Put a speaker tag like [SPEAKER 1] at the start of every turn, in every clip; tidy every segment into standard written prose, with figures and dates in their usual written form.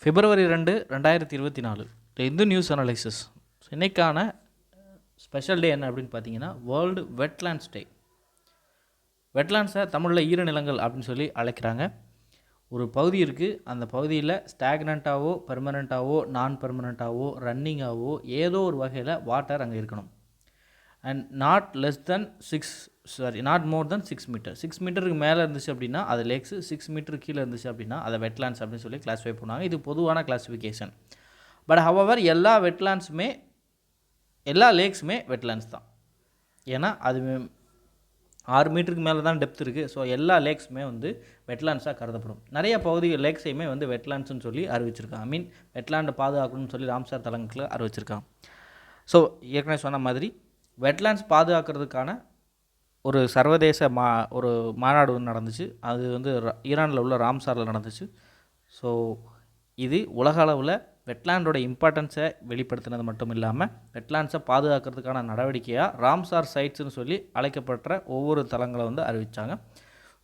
[SPEAKER 1] பிப்ரவரி 2, 2024 Hindu news analysis. இன்னைக்கான special day என்ன அப்படின்னு பார்த்தீங்கன்னா வேர்ல்டு வெட்லேண்ட்ஸ் டே. வெட்லேண்ட்ஸை தமிழில் ஈரநிலங்கள் அப்படின்னு சொல்லி அழைக்கிறாங்க. ஒரு பகுதி இருக்குது, அந்த பகுதியில் ஸ்டாக்னண்ட்டாவோ பெர்மனண்ட்டாவோ நான் பெர்மனண்ட்டாவோ ரன்னிங்காவோ ஏதோ ஒரு வகையில் வாட்டர் அங்கே இருக்கணும். And not more than 6 metre. 6 மீட்டருக்கு மேலே இருந்துச்சு அப்படின்னா அது லேக்ஸு, 6 மீட்டருக்கு கீழே இருந்துச்சு அப்படின்னா அதை வெட்லேண்ட்ஸ் அப்படின்னு சொல்லி கிளாஸிஃபை பண்ணுவாங்க. இது பொதுவான கிளாஸிஃபிகேஷன். பட் ஹவவர் எல்லா லேக்ஸுமே வெட்லேண்ட்ஸ் தான். ஏன்னா அது 6 மீட்டருக்கு மேலே தான் டெப்த் இருக்குது. ஸோ எல்லா லேக்ஸுமே வெட்லேண்ட்ஸாக கருதப்படும். நிறைய பகுதிகள் லேக்ஸையுமே வெட்லேண்ட்ஸ்னு சொல்லி அறிவிச்சிருக்காங்க. வெட்லேண்டை பாதுகாக்கணும்னு சொல்லி ராம்சார் தலங்களில் அறிவிச்சிருக்காங்க. ஸோ ஏற்கனவே சொன்ன மாதிரி வெட்லேண்ட்ஸ் பாதுகாக்கிறதுக்கான ஒரு சர்வதேச ஒரு மாநாடு நடந்துச்சு. அது ஈரானில் உள்ள ராம்சாரில் நடந்துச்சு. ஸோ இது உலக அளவில் வெட்லேண்டோட இம்பார்ட்டன்ஸை வெளிப்படுத்தினது மட்டும் இல்லாமல் வெட்லேண்ட்ஸை பாதுகாக்கிறதுக்கான நடவடிக்கையாக ராம்சார் சைட்ஸ்னு சொல்லி அழைக்கப்பட்ட ஒவ்வொரு தலங்களை அறிவித்தாங்க.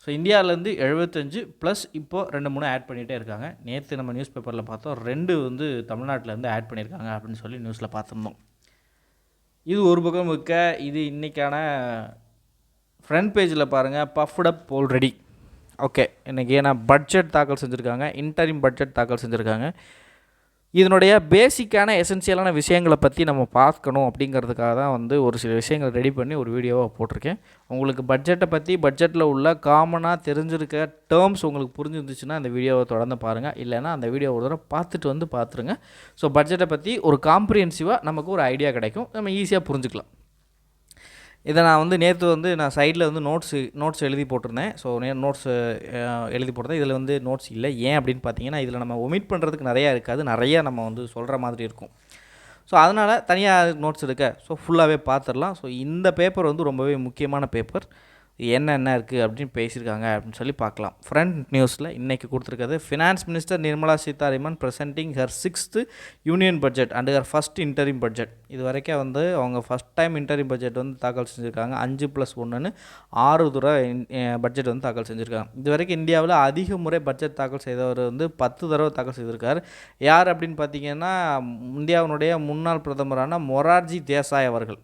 [SPEAKER 1] ஸோ இந்தியாவிலேருந்து 75 ப்ளஸ் இப்போது 2-3 ஆட் பண்ணிகிட்டே இருக்காங்க. நேற்று நம்ம நியூஸ் பேப்பரில் பார்த்தோம், 2 தமிழ்நாட்டிலேருந்து ஆட் பண்ணியிருக்காங்க அப்படின்னு சொல்லி நியூஸில் பார்த்துருந்தோம். இது ஒரு பக்கம் இருக்க. இது இன்றைக்கான ஃப்ரண்ட் பேஜில் பாருங்கள், பஃப்டப் ஆல்ரெடி. ஓகே, இன்றைக்கி ஏன்னா பட்ஜெட் தாக்கல் செஞ்சுருக்காங்க, இன்டரிம் பட்ஜெட் தாக்கல் செஞ்சுருக்காங்க. இதனுடைய பேசிக்கான எசென்சியலான விஷயங்களை பற்றி நம்ம பார்க்கணும் அப்படிங்கிறதுக்காக தான் ஒரு சில விஷயங்கள் ரெடி பண்ணி ஒரு வீடியோவாக போட்டிருக்கேன். உங்களுக்கு பட்ஜெட்டை பற்றி பட்ஜெட்டில் உள்ள காமனாக தெரிஞ்சிருக்க டேர்ம்ஸ் உங்களுக்கு புரிஞ்சிருந்துச்சுன்னா அந்த வீடியோவை தொடர்ந்து பாருங்கள். இல்லைனா அந்த வீடியோ ஒரு தடவை பார்த்துருங்க. ஸோ பட்ஜெட்டை பற்றி ஒரு காம்ப்ரிஹென்சிவாக நமக்கு ஒரு ஐடியா கிடைக்கும், நம்ம ஈஸியாக புரிஞ்சுக்கலாம். இதை நான் நேற்று நான் சைடில் நோட்ஸ் எழுதி போட்டிருந்தேன். ஸோ நோட்ஸ் எழுதி போட்டிருந்தேன். இதில் நோட்ஸ் இல்லை. ஏன் அப்படின்னு பார்த்தீங்கன்னா இதில் நம்ம ஒமிட் பண்ணுறதுக்கு நிறையா இருக்காது, நிறையா நம்ம சொல்கிற மாதிரி இருக்கும். ஸோ அதனால் தனியாக நோட்ஸ் எடுக்க ஸோ ஃபுல்லாகவே பார்த்துடலாம். ஸோ இந்த பேப்பர் ரொம்பவே முக்கியமான பேப்பர். என்ன இருக்குது அப்படின்னு பேசியிருக்காங்க அப்படின்னு சொல்லி பார்க்கலாம். ஃப்ரண்ட் நியூஸில் இன்றைக்கி கொடுத்துருக்கிறது, finance minister Nirmala Sitharaman presenting her 6th union budget and her first interim budget. இது வரைக்கும் அவங்க ஃபஸ்ட் டைம் இன்டரிம் பட்ஜெட் தாக்கல் செஞ்சுருக்காங்க. 5+1 6 தடவை பட்ஜெட் தாக்கல் செஞ்சுருக்காங்க. இது வரைக்கும் இந்தியாவில் அதிக முறை பட்ஜெட் தாக்கல் செய்தவர் 10 தடவை தாக்கல் செய்திருக்கார். யார் அப்படின்னு பார்த்தீங்கன்னா இந்தியாவினுடைய முன்னாள் பிரதமரான மொரார்ஜி தேசாய் அவர்கள்.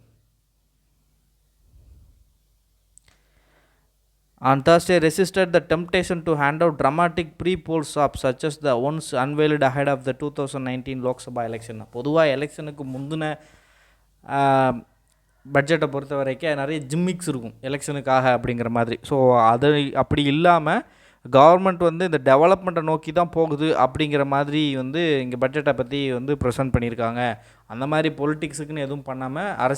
[SPEAKER 1] On Thursday, resisted the temptation to hand out dramatic pre-poll swaps such as the ones unveiled ahead of the 2019 Lok Sabha election. பொதுவாக எலெக்ஷனுக்கு முந்தின பட்ஜெட்டை பொறுத்த வரைக்கும் நிறைய ஜிம்மிக்ஸ் இருக்கும் எலெக்ஷனுக்காக அப்படிங்கிற மாதிரி. ஸோ அது அப்படி இல்லாமல் கவர்மெண்ட் இந்த டெவலப்மெண்ட்டை நோக்கி தான் போகுது அப்படிங்கிற மாதிரி இங்கே பட்ஜெட்டை பற்றி ப்ரெசென்ட் பண்ணியிருக்காங்க. அந்த மாதிரி பொலிட்டிக்ஸுக்குன்னு எதுவும் பண்ணாமல்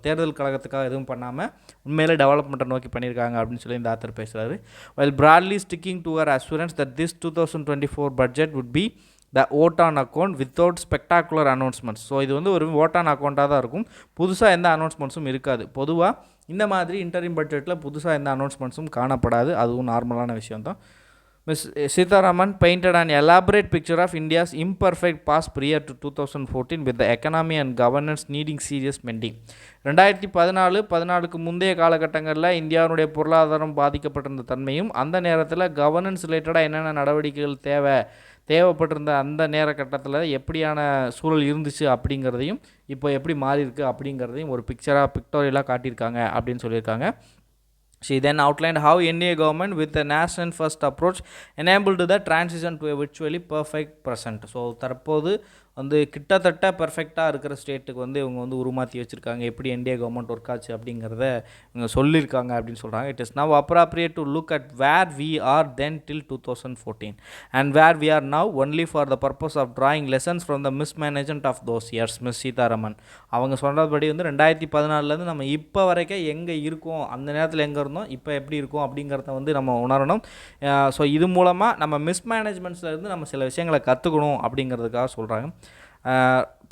[SPEAKER 1] தேர்தல் கழகத்துக்காக எதுவும் பண்ணாமல் உண்மையிலே டெவலப்மெண்ட்டை நோக்கி பண்ணியிருக்காங்க அப்படின்னு சொல்லி இந்த ஆத்தர் பேசுகிறாரு. while broadly sticking to her assurance that this 2024 budget would be the vote on account without spectacular announcements. So இது ஒரு vote on account-ஆக தான் இருக்கும், புதுசாக எந்த அனௌன்ஸ்மெண்ட்ஸும் இருக்காது. பொதுவாக இந்த மாதிரி இன்டரிம் பட்ஜெட்டில் புதுசாக எந்த அனௌன்ஸ்மெண்ட்ஸும் காணப்படாது, அதுவும் நார்மலான விஷயம்தான். Ms. Sitharaman painted an elaborate picture of India's imperfect past prior to 2014 with the economy and governance needing serious mending. 2014 முந்தைய காலகட்டங்களில் இந்தியாவுடைய பொருளாதாரம் பாதிக்கப்பட்டிருந்த தன்மையும் அந்த நேரத்தில் கவர்னன்ஸ் ரிலேட்டடாக என்னென்ன நடவடிக்கைகள் தேவைப்பட்டிருந்த அந்த நேர கட்டத்தில் எப்படியான சூழல் இருந்துச்சு அப்படிங்கிறதையும் இப்போ எப்படி மாறி இருக்குது அப்படிங்கிறதையும் ஒரு பிக்டோரியலாக காட்டியிருக்காங்க அப்படின்னு சொல்லியிருக்காங்க. She then outlined how NDA government with the nation first approach enabled the transition to a virtually perfect present. So தற்போது கிட்டத்தட்ட பெர்ஃபெக்டாக இருக்கிற ஸ்டேட்டுக்கு இவங்க உருமாற்றி வச்சுருக்காங்க. எப்படி என்டிஏ கவர்மெண்ட் ஒர்க் ஆச்சு அப்படிங்கிறத இவங்க சொல்லியிருக்காங்க அப்படின்னு சொல்கிறாங்க. It is now appropriate to look at where we are then till 2014 and where we are now only for the purpose of drawing lessons from the mismanagement of those years. Ms Sitharaman அவங்க சொல்கிறபடி 2014 நம்ம இப்போ வரைக்கும் எங்கே இருக்கோம், அந்த நேரத்தில் எங்கே இருந்தோம், இப்போ எப்படி இருக்கும் அப்படிங்கிறத நம்ம உணரணும். ஸோ இது மூலமாக நம்ம மிஸ்மேனேஜ்மெண்ட்ஸ்லேருந்து நம்ம சில விஷயங்களை கற்றுக்கணும் அப்படிங்கிறதுக்காக சொல்கிறாங்க.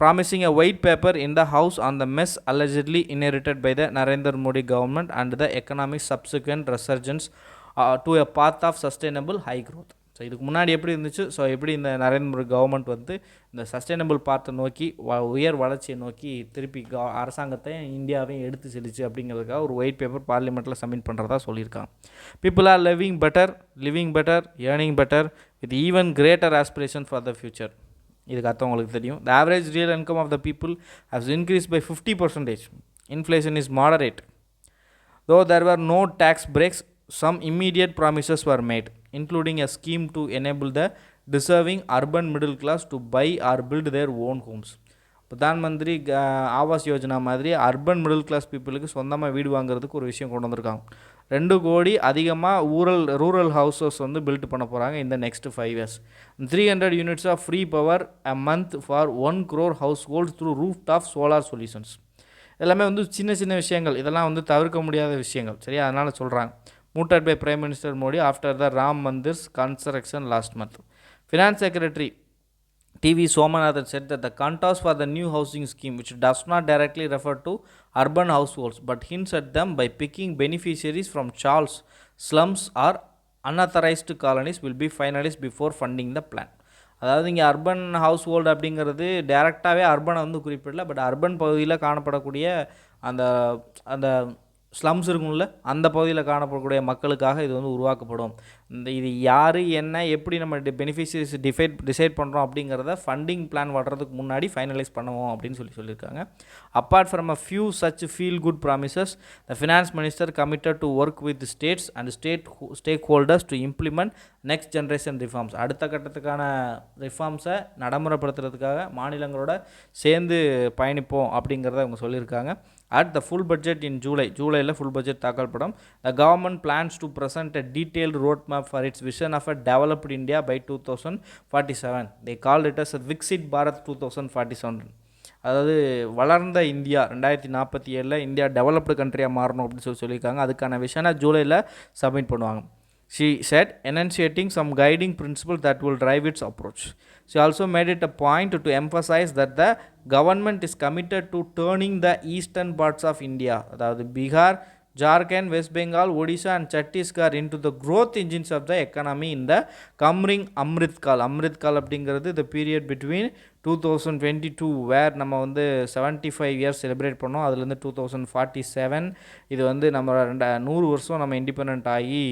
[SPEAKER 1] Promising a white paper in the house on the mess allegedly inherited by the Narendra Modi government and the economic subsequent resurgence to a path of sustainable high growth. So இதுக்கு முன்னாடி எப்படி இருந்துச்சு, ஸோ எப்படி இந்த Narendra Modi government இந்த sustainable பாத்தை நோக்கி உயர் வளர்ச்சியை நோக்கி திருப்பி அரசாங்கத்தையும் இந்தியாவையும் எடுத்து செல்லிச்சு அப்படிங்கிறதுக்காக ஒரு ஒயிட் பேப்பர் பார்லிமெண்ட்டில் சப்மிட் பண்ணுறதா சொல்லியிருக்காங்க. People are living better, earning better with even greater aspiration for the future. இதுக்கு அர்த்தம் உங்களுக்கு தெரியும். The average real income of the people has increased by 50%. Inflation is moderate. Though there were no tax breaks, some immediate promises were made, including a scheme to enable the deserving urban middle class to buy or build their own homes. Pradhan Mantri Awas Yojana மாதிரி urban middle class பீப்புளுக்கு சொந்தமாக வீடு வாங்குறதுக்கு ஒரு விஷயம் கொண்டு வந்திருக்காங்க. 2 கோடி அதிகமாக ரூரல் ஹவுசஸ் வந்து பில்ட் பண்ண போகிறாங்க இந்த next 5 years. 300 units of free power a month for 1 crore household through rooftop solar solutions. எல்லாமே வந்து சின்ன சின்ன விஷயங்கள், இதெல்லாம் வந்து தவிர்க்க முடியாத விஷயங்கள், சரியா? அதனால் சொல்கிறாங்க. Mooted by prime minister Modi after the Ram Mandir's construction last month. Finance secretary TV Somanathan said that the contours for the new housing scheme, which does not directly refer to urban households but hints at them by picking beneficiaries from Charles slums or unauthorized colonies, will be finalized before funding the plan. அதாவது இங்கே urban house hold அப்படிங்கிறது டேரெக்டாகவே அர்பனை வந்து குறிப்பிடல, but urban பகுதியில் காணப்படக்கூடிய அந்த அந்த slums இருக்கும்ல, அந்த பகுதியில் காணப்படக்கூடிய மக்களுக்காக இது வந்து உருவாக்கப்படும். இது யார் என்ன எப்படி நம்ம பெனிஃபிஷரிஸ் டிசைட் பண்ணுறோம் அப்படிங்கிறத ஃபண்டிங் பிளான் வர்றதுக்கு முன்னாடி ஃபைனலைஸ் பண்ணுவோம் அப்படின்னு சொல்லியிருக்காங்க. Apart from a few such feel good promises, the finance minister committed to work with states and stack holders to implement next generation reforms. அடுத்த கட்டத்துக்கான ரிஃபார்ம்ஸை நடைமுறைப்படுத்துறதுக்காக மாநிலங்களோட சேர்ந்து பயணிப்போம் அப்படிங்கிறத அவங்க சொல்லியிருக்காங்க. At the full budget in ஜூலையில் full budget தாக்கல்படும். The government plans to present a detailed roadmap for its vision of a developed India by 2047. They called it as a Viksit Bharat 2047. அதாவது வளர்ந்த India 2047 India developed கண்ட்ரியாக மாறணும் அப்படின்னு சொல்லியிருக்காங்க. அதுக்கான விஷனை ஜூலையில் submit பண்ணுவாங்க. She said, enunciating some guiding principles that will drive its approach. She also made it a point to emphasize that the government is committed to turning the eastern parts of India, அதாவது Bihar, Jharkhand, West Bengal, Odisha and Chhattisgarh into the growth engines of the economy in the coming Amrit Kaal. Amrit Kaal அப்படிங்கிறது the period between 2022 வேர் நம்ம வந்து 75 years celebrate பண்ணோம். அதுலேருந்து 2047 இது வந்து நம்ம 100 வருஷம் நம்ம இண்டிபெண்ட் ஆகி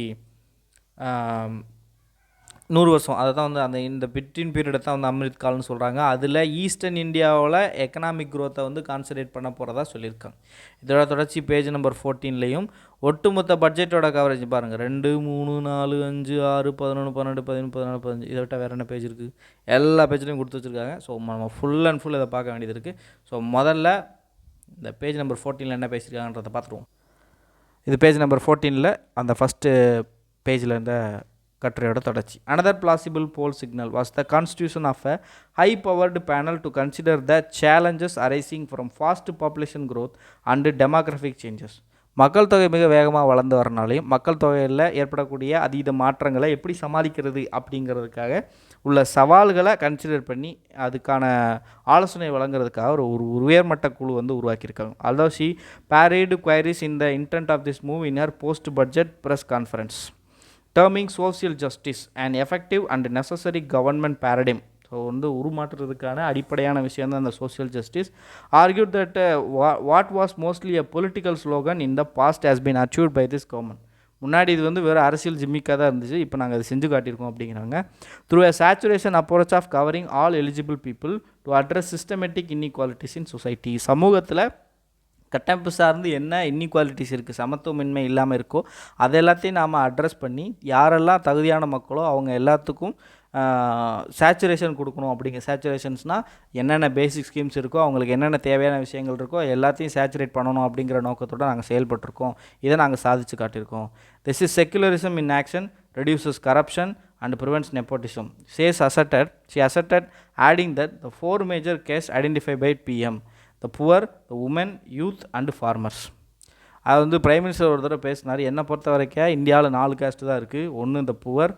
[SPEAKER 1] 100 வருஷம், அதை தான் வந்து அந்த இந்த பிட்வீன் பீரியடை தான் வந்து அமிர்த் கால்னு சொல்கிறாங்க. அதில் ஈஸ்டர்ன் இந்தியாவில் எக்கனாமிக் க்ரோத்தை வந்து கான்சன்ட்ரேட் பண்ண போகிறதா சொல்லியிருக்காங்க. இதோட தொடர்ச்சி பேஜ் நம்பர் 14லையும் ஒட்டுமொத்த பட்ஜெட்டோட கவரேஜ் பாருங்கள். 2, 3, 4, 5, 6, 11, 12, 13, 14, 15 இதை விட்டால் வேறு என்ன பேஜ் இருக்குது? எல்லா பேஜ்லையும் கொடுத்து வச்சுருக்காங்க. ஸோ நம்ம ஃபுல் அண்ட் ஃபுல் இதை பார்க்க வேண்டியது இருக்குது. ஸோ முதல்ல இந்த பேஜ் நம்பர் 14ல் என்ன பேசியிருக்காங்கன்றதை பார்த்துருவோம். இது பேஜ் நம்பர் 14ல் அந்த ஃபஸ்ட்டு பேஜில் இருந்த கட்டுரையோட தொடர்ச்சி. Another plausible poll signal was the constitution of a high-powered panel to consider the challenges arising from fast population growth and demographic changes. மக்கள் தொகை மிக வேகமாக வளர்ந்து வரனாலையும் மக்கள் தொகையில் ஏற்படக்கூடிய அதீத மாற்றங்களை எப்படி சமாளிக்கிறது அப்படிங்கிறதுக்காக உள்ள சவால்களை கன்சிடர் பண்ணி அதுக்கான ஆலோசனை வழங்குறதுக்காக ஒரு உயர்மட்ட குழு வந்து உருவாக்கியிருக்காங்க. although she parried queries in the intent of this move in her post-budget press conference, terming social justice an effective and necessary government paradigm. So வந்து உருமாற்றுறதுக்கான அடிப்படையான விஷயம் தான் அந்த social justice. argued that what was mostly a political slogan in the past has been achieved by this government. முன்னாடி இது வந்து வேறு அரசியல் ஜிம்மிக்காக தான் இருந்துச்சு, இப்போ நாங்கள் அதை செஞ்சு காட்டியிருக்கோம் அப்படிங்கிறாங்க. through a saturation approach of covering all eligible people to address systematic inequalities in society. சமூகத்தில் கட்டமைப்பு சார்ந்து என்ன இன்இக்வாலிட்டிஸ் இருக்குது, சமத்துவமின்மை இல்லாமல் இருக்கோ அது எல்லாத்தையும் நாம் அட்ரஸ் பண்ணி யாரெல்லாம் தகுதியான மக்களோ அவங்க எல்லாத்துக்கும் சேச்சுரேஷன் கொடுக்கணும். அப்படிங்கிற சேச்சுரேஷன்ஸ்னால் என்னென்ன பேசிக் ஸ்கீம்ஸ் இருக்கோ அவங்களுக்கு என்னென்ன தேவையான விஷயங்கள் இருக்கோ எல்லாத்தையும் சேச்சுரேட் பண்ணணும் அப்படிங்கிற நோக்கத்தோடு நாங்கள் செயல்பட்டிருக்கோம். இதை நாங்கள் சாதித்து காட்டியிருக்கோம். This is secularism in action, reduces corruption and prevents nepotism, she asserted, adding that the 4 major cases identified by PM, the poor, the women, youth and farmers. அது வந்து பிரைம் மினிஸ்டர் ஒரு தடவை பேசினார். என்னை பொறுத்த வரைக்கும் இந்தியாவில் 4 கேஸ்ட் தான் இருக்குது. ஒன்று இந்த புவர்,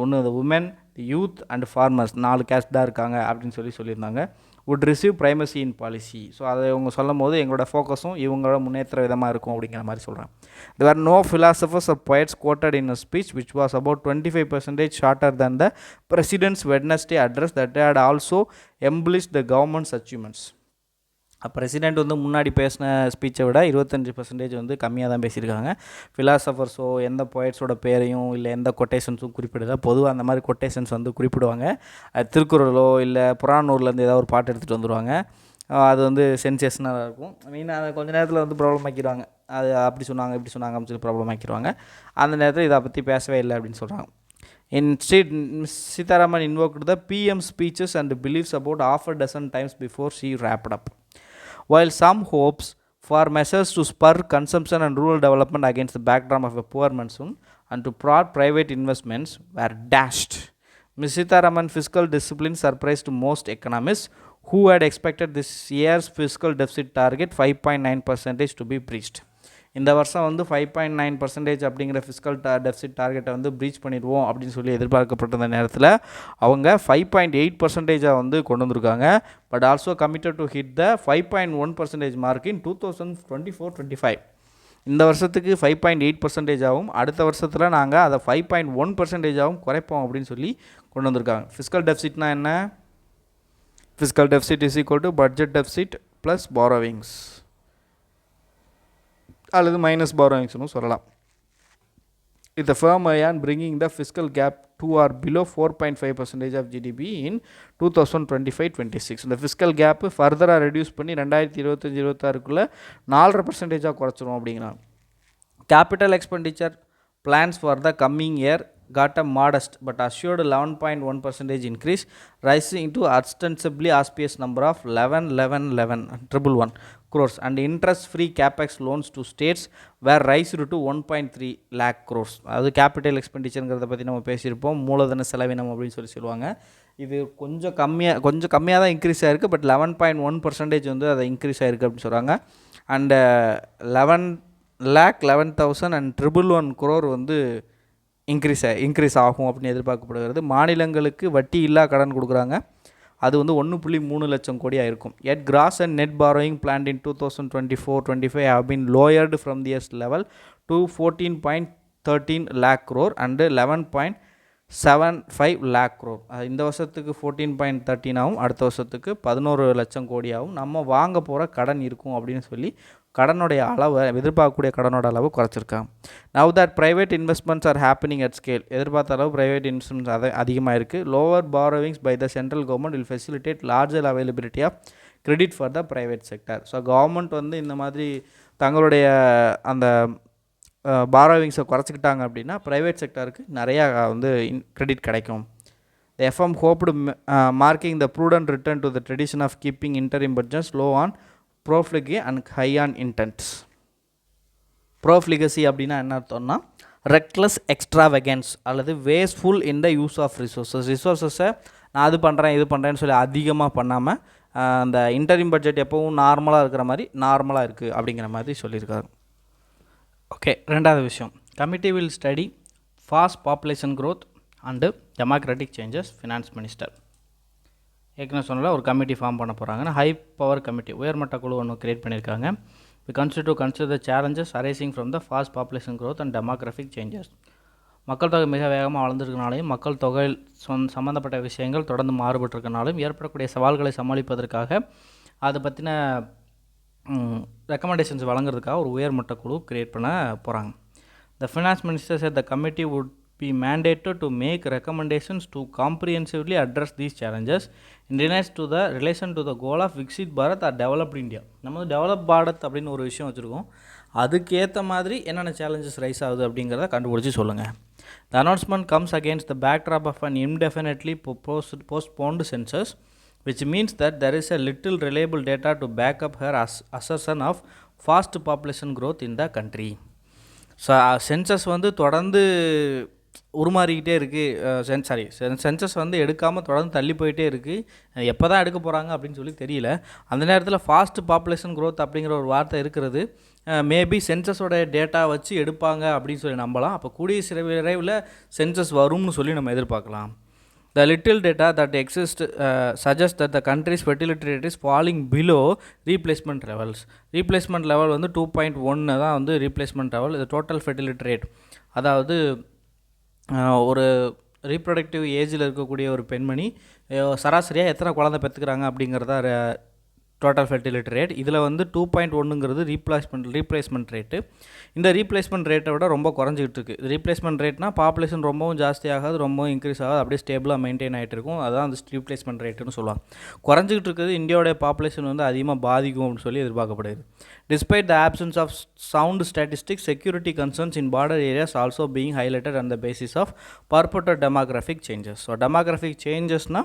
[SPEAKER 1] ஒன்று இந்த women, the youth and farmers, 4 caste தான் இருக்காங்க அப்படின்னு சொல்லியிருந்தாங்க. would receive primacy in policy. So அதை இவங்க சொல்லும் போது எங்களோட ஃபோக்கஸும் இவங்களோட முன்னேற்ற விதமாக இருக்கும் அப்படிங்கிற மாதிரி சொல்கிறேன். there were no philosophers or poets quoted in a speech which was about 25% shorter than the president's Wednesday address that had also embellished the government's achievements. President வந்து முன்னாடி பேசின ஸ்பீச்சை விட 25% வந்து கம்மியாக தான் பேசியிருக்காங்க. ஃபிலாசபர்ஸோ எந்த போய்ட்ஸோட பேரையும் இல்லை எந்த கொட்டேஷன்ஸும் குறிப்பிடலை. பொதுவாக அந்த மாதிரி கொட்டேஷன்ஸ் வந்து குறிப்பிடுவாங்க. திருக்குறளோ இல்லை புறாநூர்லேருந்து ஏதாவது ஒரு பாட்டு எடுத்துகிட்டு வந்துடுவாங்க. அது வந்து சென்சேஷனாக இருக்கும். அதை கொஞ்சம் நேரத்தில் வந்து ப்ராப்ளம் ஆக்கிடுவாங்க. அது அப்படி சொன்னாங்க இப்படி சொன்னாங்க அப்படின்னு சொல்லி ப்ராப்ளம் ஆக்கிடுவாங்க. அந்த நேரத்தில் இதை பற்றி பேசவே இல்லை அப்படின்னு சொல்கிறாங்க. Instead, Ms. Sitharaman invoked the PM speeches and beliefs about half a dozen times before she wrapped up. While some hopes for measures to spur consumption and rural development against the backdrop of a poor monsoon and to prod private investments were dashed, Ms. Sitharaman's fiscal discipline surprised most economists who had expected this year's fiscal deficit target 5.9% to be breached. இந்த வருஷம் வந்து 5.9% அப்படிங்கிற fiscal deficit டார்கெட்டை வந்து preach பண்ணிடுவோம் அப்படின்னு சொல்லி எதிர்பார்க்கப்பட்டிருந்த நேரத்தில் அவங்க 5.8% வந்து கொண்டு வந்திருக்காங்க. But also committed to hit the 5.1% mark in 2024-25. இந்த வருஷத்துக்கு 5.8% ஆகும், அடுத்த வருஷத்தில் நாங்கள் அதை 5.1% ஆகும் குறைப்போம் அப்படின்னு சொல்லி கொண்டு வந்திருக்காங்க. ஃபிஸ்கல் டெஃபிசிட்னா என்ன? Fiscal deficit is equal to budget deficit plus borrowings அல்லது மைனஸ் பாரோயிங்ஸ்னு சொல்லலாம். இந்த firm on bringing the fiscal gap to or below 4.5% of GDP in 2025-26. இந்த fiscal gap ஃபர்தராக ரெடியூஸ் பண்ணி 2025-26க்குள்ளே 4.5% குறைச்சிரும் அப்படிங்கிறாங்க. Capital expenditure plans for the coming year got a modest but assured 11.1% increase, rising to ostensibly auspicious number of 11 crores, and interest free capex loans to states were raised to 1.3 lakh crores. அது capital எக்ஸ்பெண்டிச்சர்ங்கிறத பற்றி நம்ம பேசியிருப்போம். மூலதன செலவினம் அப்படின்னு சொல்லுவாங்க. இது கொஞ்சம் கம்மியாக தான் இன்க்ரீஸ் ஆகிருக்கு. பட் 11.1% வந்து அதை இன்க்ரீஸ் ஆகிருக்கு அப்படின்னு சொல்கிறாங்க. அண்ட் 11,11,000 and 111 crore வந்து இன்க்ரீஸ் ஆகும் அப்படின்னு எதிர்பார்க்கப்படுகிறது. மாநிலங்களுக்கு வட்டி இல்லா கடன் கொடுக்குறாங்க. அது வந்து 1.3 லட்சம் கோடியாக இருக்கும். Yet gross and net borrowing planned in 2024-25 have been lowered from the year's level to 14.13 lakh crore and 11.75 lakh crore. இந்த வருஷத்துக்கு 14.13 ஆகும், அடுத்த வருஷத்துக்கு 11 லட்சம் கோடியாகவும் நம்ம வாங்க போகிற கடன் இருக்கும் அப்படின்னு சொல்லி கடனுடைய அளவை எதிர்பார்க்கக்கூடிய கடனோட அளவு குறைச்சிருக்காங்க. Now that private investments are happening at scale. எதிர்பார்த்த அளவு ப்ரைவேட் இன்வெஸ்ட்மெண்ட்ஸ் அதிகமாக இருக்குது. Lower borrowings by the central government will facilitate larger availability of credit for the private sector. So government வந்து இந்த மாதிரி தங்களுடைய அந்த பாரோவிங்ஸை குறைச்சிக்கிட்டாங்க அப்படின்னா ப்ரைவேட் செக்டருக்கு நிறையா வந்து கிரெடிட் கிடைக்கும். The FM hoped marking the prudent return to the tradition of keeping interim budgets low on profligacy and high on intents. Profligacy அப்படின்னா என்ன அர்த்தம்னா ரெக்லஸ் எக்ஸ்ட்ராவெகன்ஸ் அல்லது wasteful in the use of ரிசோர்ஸஸை நான் அது பண்ணுறேன் இது பண்ணுறேன்னு சொல்லி அதிகமாக பண்ணாமல் அந்த இன்டரிம் பட்ஜெட் எப்போவும் நார்மலாக இருக்கிற மாதிரி நார்மலாக இருக்குது அப்படிங்கிற மாதிரி சொல்லியிருக்காரு. ஓகே, ரெண்டாவது விஷயம், committee will study fast population growth and democratic changes. Finance minister ஏற்கனவே சொன்னால ஒரு கமிட்டி ஃபார்ம் பண்ண போகிறாங்கன்னா ஹை பவர் கமிட்டி உயர்மட்ட குழு ஒன்று கிரியேட் பண்ணியிருக்காங்க. We consider the challenges arising from the fast population growth and demographic changes. மக்கள் தொகை மிக வேகமாக வளர்ந்துருக்கனாலையும் மக்கள் தொகை சம்மந்தப்பட்ட விஷயங்கள் தொடர்ந்து மாறுபட்டிருக்கனாலும் ஏற்படக்கூடிய சவால்களை சமாளிப்பதற்காக அதை பற்றின ரெக்கமெண்டேஷன்ஸ் வழங்குறதுக்காக ஒரு உயர்மட்ட குழு கிரியேட் பண்ண போகிறாங்க. த finance minister said the committee would be mandated to make recommendations to comprehensively address these challenges in relation to the goal of Viksit Bharat or Developed India. நம்ம டெவலப் பாரத் அப்படின்னு ஒரு விஷயம் வச்சுருக்கோம். அதுக்கேற்ற மாதிரி என்னென்ன சேலஞ்சஸ் ரைஸ் ஆகுது அப்படிங்கிறத கண்டுபிடிச்சி சொல்லுங்கள். The announcement comes against the backdrop of an indefinitely postponed census, which means that there is a little reliable data to back up her assertion of fast population growth in the country. So census வந்து தொடர்ந்து உருமாறிக்கிட்டே இருக்குது. Census வந்து எடுக்காமல் தொடர்ந்து தள்ளி போயிட்டே இருக்குது. எப்போ தான் எடுக்க போகிறாங்க அப்படின்னு சொல்லி தெரியல. அந்த நேரத்தில் ஃபாஸ்ட் பாப்புலேஷன் க்ரோத் அப்படிங்கிற ஒரு வார்த்தை இருக்கிறது. மேபி சென்சஸோட டேட்டா வச்சு எடுப்பாங்க அப்படின்னு சொல்லி நம்பலாம். அப்போ கூடிய விரைவில் சென்சஸ் வரும்னு சொல்லி நம்ம எதிர்பார்க்கலாம். The little data that exists suggests that the country's fertility rate is falling below replacement levels. Replacement level வந்து 2.1 தான் வந்து replacement level. இது total fertility rate. அதாவது ஒரு ரீப்ரொடக்டிவ் ஏஜில் இருக்கக்கூடிய ஒரு பெண்மணி சராசரியாக எத்தனை குழந்தை பெற்றுக்கிறாங்க அப்படிங்கிறத டோட்டல் ஃபெர்டிலிட்டி ரேட். இதில் வந்து 2.1ங்கிறது ரீப்ளேஸ்மெண்ட் ரேட்டு. இந்த ரீப்ளேஸ்மெண்ட் ரேட்டை விட ரொம்ப குறைஞ்சிக்கிட்டு இருக்குது. ரீப்ளேஸ்மெண்ட் ரேட்னா பாப்புலேஷன் ரொம்பவும் ஜாஸ்தி ஆகாது, ரொம்பவும் இன்க்ரீஸ் ஆகாது, அப்படியே ஸ்டேபிளாக மெயின்டைன் ஆகிட்டு இருக்கும். அதான் அந்த ரீப்ளேஸ்மெண்ட் ரேட்டுன்னு சொல்லுவாங்க. குறைஞ்சிக்கிட்டு இருக்குது. இந்தியாவுடைய பாப்புலேஷன் வந்து அதிகமாக பாதிக்கும் அப்படின்னு சொல்லி எதிர்பார்க்கப்படுது. Despite the absence of sound statistics, security concerns in border areas also being highlighted on the basis of purported demographic changes. So demographic changesனா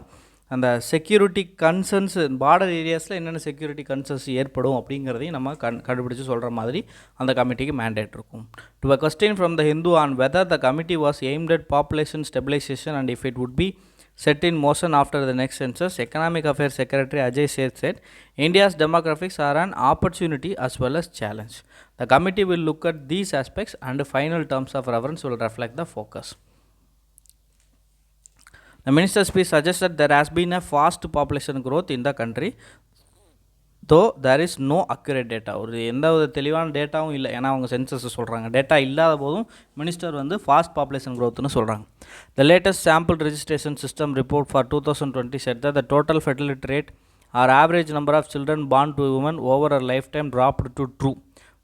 [SPEAKER 1] அந்த செக்யூரிட்டி கன்சர்ன்ஸ் பார்டர் ஏரியாஸில் என்னென்ன செக்யூரிட்டி கன்சர்ன்ஸ் ஏற்படும் அப்படிங்கிறதையும் நம்ம கண்டுபிடிச்சு சொல்கிற மாதிரி அந்த கமிட்டிக்கு மேண்டேட் இருக்கும். To a question from the Hindu on whether the committee was aimed at population stabilisation and if it would be set in motion after the next census, Economic Affairs Secretary Ajay Seth said, India's demographics are an opportunity as well as challenge. The committee will look at these aspects and final terms of reference will reflect the focus. The minister's speech suggested there has been a fast population growth in the country, though there is no accurate data. ஒரு எந்த ஒரு தெளிவான டேட்டாவும் இல்லை. ஏன்னா அவங்க census சொல்கிறாங்க. Data இல்லாத போதும் மினிஸ்டர் வந்து ஃபாஸ்ட் பாப்புலேஷன் க்ரோத்னு சொல்கிறாங்க. The latest sample registration system report for 2020 said that the total fertility rate or average number of children born to women over a lifetime dropped to 2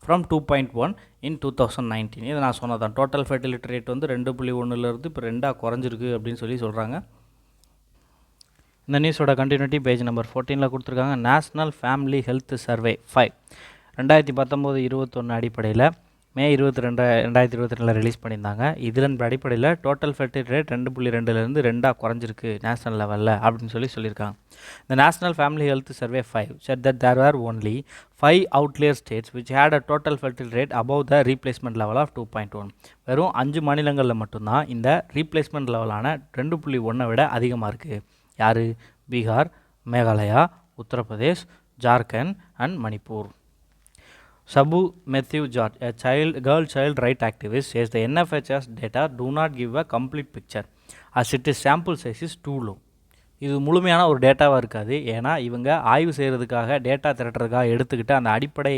[SPEAKER 1] from 2.1 in 2019. இது நான் சொன்னதான். Total fertility rate வந்து 2.1லேருந்து இப்போ 2 குறைஞ்சிருக்கு அப்படின்னு சொல்கிறாங்க. இந்த நியூஸோட continuity page number 14 கொடுத்துருக்காங்க. நேஷ்னல் ஃபேமிலி ஹெல்த் சர்வே 5 2019-21 அடிப்படையில் மே 22, 2022 ரிலீஸ் பண்ணியிருந்தாங்க. இதன் அடிப்படையில் டோட்டல் ஃபெர்டிலிட்டி ரேட் 2.2லேருந்து 2 குறைஞ்சிருக்கு நேஷ்னல் லெவலில் அப்படின்னு சொல்லியிருக்காங்க. The National Family Health Survey 5 said that there were only 5 outlier states which had a total fertility rate above the replacement level of 2.1. வெறும் 5 மாநிலங்களில் மட்டும்தான் இந்த ரீப்ளேஸ்மெண்ட் லெவலான 2.1 விட அதிகமாக இருக்குது. யார்? Bihar, Meghalaya, Uttar Pradesh, Jharkhand and Manipur. Sabu Matthew George, a girl child right activist, says the NFHS data do not give a complete picture as its sample size is too low. இது முழுமையான ஒரு டேட்டாவாக இருக்காது. ஏன்னா இவங்க ஆய்வு செய்கிறதுக்காக டேட்டா திரட்டுறதுக்காக எடுத்துக்கிட்டு அந்த அடிப்படை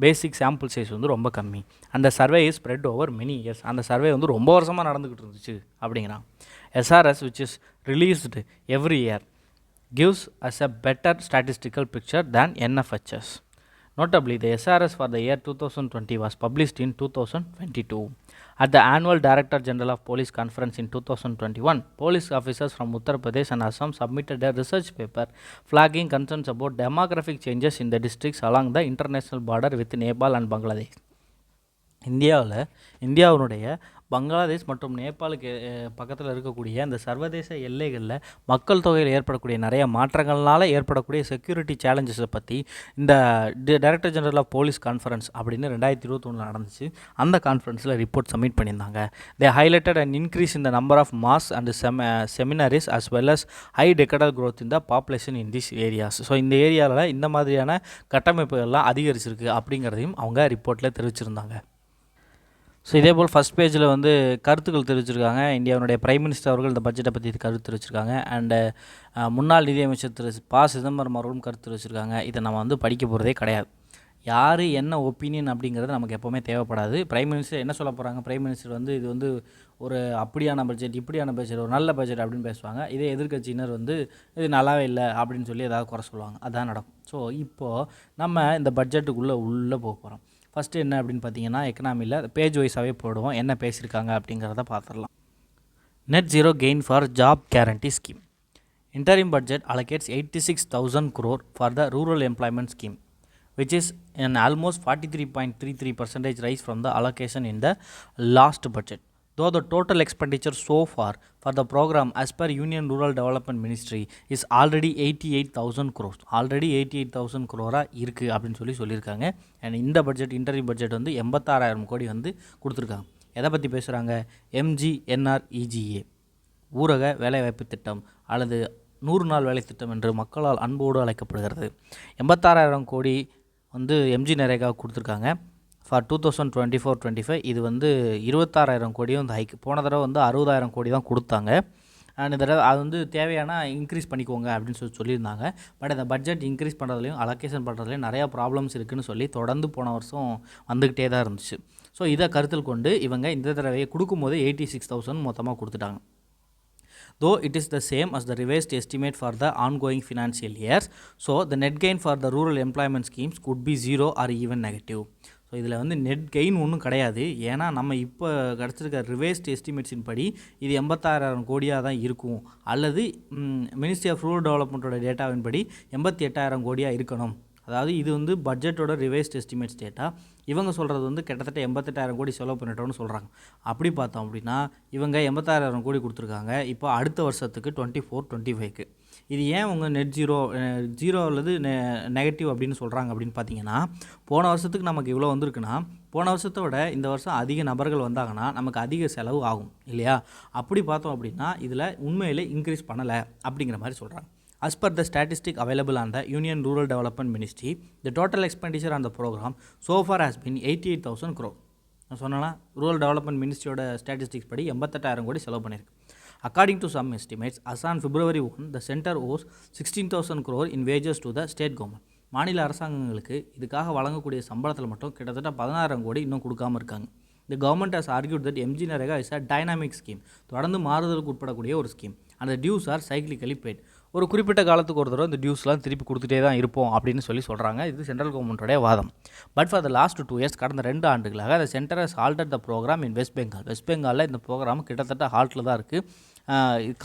[SPEAKER 1] பேசிக் சாம்பிள் சைஸ் வந்து ரொம்ப கம்மி. அந்த survey is spread over many years. அந்த சர்வே வந்து ரொம்ப வருஷமாக நடந்துக்கிட்டு இருந்துச்சு அப்படிங்கிறான். SRS which is released every year gives us a better statistical picture than NFHS. Notably, the SRS for the year 2020 was published in 2022. At the annual Director General of Police Conference in 2021, police officers from Uttar Pradesh and Assam submitted a research paper flagging concerns about demographic changes in the districts along the international border with Nepal and Bangladesh. இந்தியாவினுடைய பங்களாதேஷ் மற்றும் நேபாளுக்கு பக்கத்தில் இருக்கக்கூடிய அந்த சர்வதேச எல்லைகளில் மக்கள் தொகையில் ஏற்படக்கூடிய நிறைய மாற்றங்கள்னால ஏற்படக்கூடிய செக்யூரிட்டி சேலஞ்சஸை பற்றி இந்த director general of police conference அப்படின்னு 2021 நடந்துச்சு. அந்த கான்ஃபரன்ஸில் ரிப்போர்ட் சப்மிட் பண்ணியிருந்தாங்க. They highlighted and increase in the number of mosques and seminaries as well as high decadal growth in the population in this areas. So இந்த ஏரியாவில் இந்த மாதிரியான கட்டமைப்புகள்லாம் அதிகரிச்சிருக்கு அப்படிங்கிறதையும் அவங்க ரிப்போர்ட்டில் தெரிவிச்சிருந்தாங்க. ஸோ இதேபோல் ஃபஸ்ட் பேஜில் வந்து கருத்துக்கள் தெரிவிச்சிருக்காங்க. இந்தியாவுடைய பிரைம் மினிஸ்டர் அவர்கள் இந்த பட்ஜெட்டை பற்றி கருத்து தெரிவிச்சிருக்காங்க. அண்டு முன்னாள் நிதியமைச்சர் திரு ப. சிதம்பரம் அவர்களும் கருத்து தெரிவிச்சிருக்காங்க. இதை நம்ம வந்து படிக்க போகிறதே கிடையாது. யார் என்ன ஒப்பீனியன் அப்படிங்கிறது நமக்கு எப்போவுமே தேவைப்படாது. பிரைம் மினிஸ்டர் என்ன சொல்ல போகிறாங்க? பிரைம் மினிஸ்டர் வந்து இது வந்து ஒரு அப்படியான பட்ஜெட், இப்படியான பட்ஜெட், ஒரு நல்ல பட்ஜெட் அப்படின்னு பேசுவாங்க. இதே எதிர்க்கட்சியினர் வந்து இது நல்லாவே இல்லை அப்படின்னு சொல்லி ஏதாவது குறை சொல்லுவாங்க. அதுதான் நடக்கும். ஸோ இப்போது நம்ம இந்த பட்ஜெட்டுக்குள்ளே போக போகிறோம். ஃபஸ்ட்டு என்ன அப்படின்னு பார்த்தீங்கன்னா, எக்கனாமியில் பேஜ் வைஸாகவே போடுவோம். என்ன பேசியிருக்காங்க அப்படிங்கிறத பார்த்துடலாம். Net zero gain for job guarantee scheme. Interim budget allocates 86,000 crore for the rural employment scheme, which is an almost 43.33% rise from the allocation in the last budget. Though the total expenditure so far for the program as per Union Rural Development Ministry is already 88,000 crores. Already 88,000 crore இருக்குது அப்படின்னு சொல்லியிருக்காங்க. And இந்த budget interim budget வந்து 86,000 கோடி வந்து கொடுத்துருக்காங்க. எதை பற்றி பேசுகிறாங்க? MGNREGA ஊரக வேலைவாய்ப்பு திட்டம் அல்லது 100 நாள் வேலை திட்டம் என்று மக்களால் அன்போடு அழைக்கப்படுகிறது. 86,000 கோடி வந்து MG நரேகா கொடுத்துருக்காங்க. ஃபார் 2024-25 இது வந்து 26,000 கோடியும் வந்து ஹைக். போன தடவை வந்து 60,000 கோடி தான் கொடுத்தாங்க. அண்ட் இந்த தடவை அது வந்து தேவையான இன்க்ரீஸ் பண்ணிக்கோங்க அப்படின்னு சொல்லியிருந்தாங்க. பட் அந்த பட்ஜெட் இன்க்ரீஸ் பண்ணுறதுலையும் அலோகேஷன் பண்ணுறதுலையும் நிறையா ப்ராப்ளம்ஸ் இருக்குதுன்னு சொல்லி தொடர்ந்து போன வருஷம் வந்துக்கிட்டே தான் இருந்துச்சு. ஸோ இதை கருத்தில் கொண்டு இவங்க இந்த தடவையை கொடுக்கும்போது 86,000 மொத்தமாக கொடுத்துட்டாங்க. though it is the same as the revised estimate for the ongoing financial years. So the net gain for the rural employment schemes could be 0 or even negative. So இதில் வந்து நெட் கெயின் ஒன்றும் கிடையாது. ஏன்னா நம்ம இப்போ கிடச்சிருக்க revised எஸ்டிமேட்ஸின் படி இது 86,000 கோடியாக தான் இருக்கும், அல்லது மினிஸ்ட்ரி ஆஃப் ரூரல் டெவலப்மெண்ட்டோட டேட்டாவின் படி 88,000 கோடியாக இருக்கணும். அதாவது இது வந்து பட்ஜெட்டோட ரிவைஸ்ட் எஸ்டிமேட்ஸ் டேட்டா. இவங்க சொல்கிறது வந்து கிட்டத்தட்ட 88,000 கோடி செலவு பண்ணிட்டோம்னு சொல்கிறாங்க. அப்படி பார்த்தோம் அப்படின்னா இவங்க 86,000 கோடி கொடுத்துருக்காங்க இப்போ அடுத்த வருஷத்துக்கு 24-25க்கு. இது ஏன் உங்க நெட் ஜீரோ அல்லது நெகட்டிவ் அப்படின்னு சொல்கிறாங்க அப்படின்னு பார்த்தீங்கன்னா, போன வருஷத்துக்கு நமக்கு இவ்வளோ வந்திருக்குன்னா போன வருஷத்தை விட இந்த வருஷம் அதிக நபர்கள் வந்தாங்கன்னா நமக்கு அதிக செலவு ஆகும் இல்லையா? அப்படி பார்த்தோம் அப்படின்னா இதில் உண்மையிலே இன்க்ரீஸ் பண்ணலை அப்படிங்கிற மாதிரி சொல்கிறாங்க. As per the statistic available on the Union Rural Development Ministry, the total expenditure on the program so far has been 88,000 crore. நான் சொன்னேன்னா ரூரல் டெவலப்மெண்ட் மினிஸ்ட்ரியோட ஸ்டாட்டிஸ்டிக்ஸ் படி 88,000 கோடி செலவு பண்ணியிருக்கு. According to some estimates, as on February 1, the center owes 16,000 crore in wages to the state government. மாநில அரசாங்கங்களுக்கு இதுக்காக வழங்கக்கூடிய சம்பளத்தில் மட்டும் கிட்டத்தட்ட 16,000 கோடி இன்னும் கொடுக்காமல் இருக்காங்க. The government has argued that MG Narega is a dynamic scheme. தொடர்ந்து மாறுதலுக்கு உட்படக்கூடிய ஒரு scheme. And the dues are cyclically paid. ஒரு குறிப்பிட்ட காலத்துக்கு ஒரு தடவை இந்த டியூஸ்லாம் திருப்பி கொடுத்துட்டே தான் இருப்போம் அப்படின்னு சொல்கிறாங்க. இது சென்ட்ரல் கவர்மெண்ட்டோடைய வாதம். But for the last 2 years, கடந்த 2 ஆண்டுகளாக அந்த centre has halted the programme in West பெங்காலில் இந்த ப்ரோக்ராம் கிட்டத்தட்ட ஹால்ட்டில் தான் இருக்குது.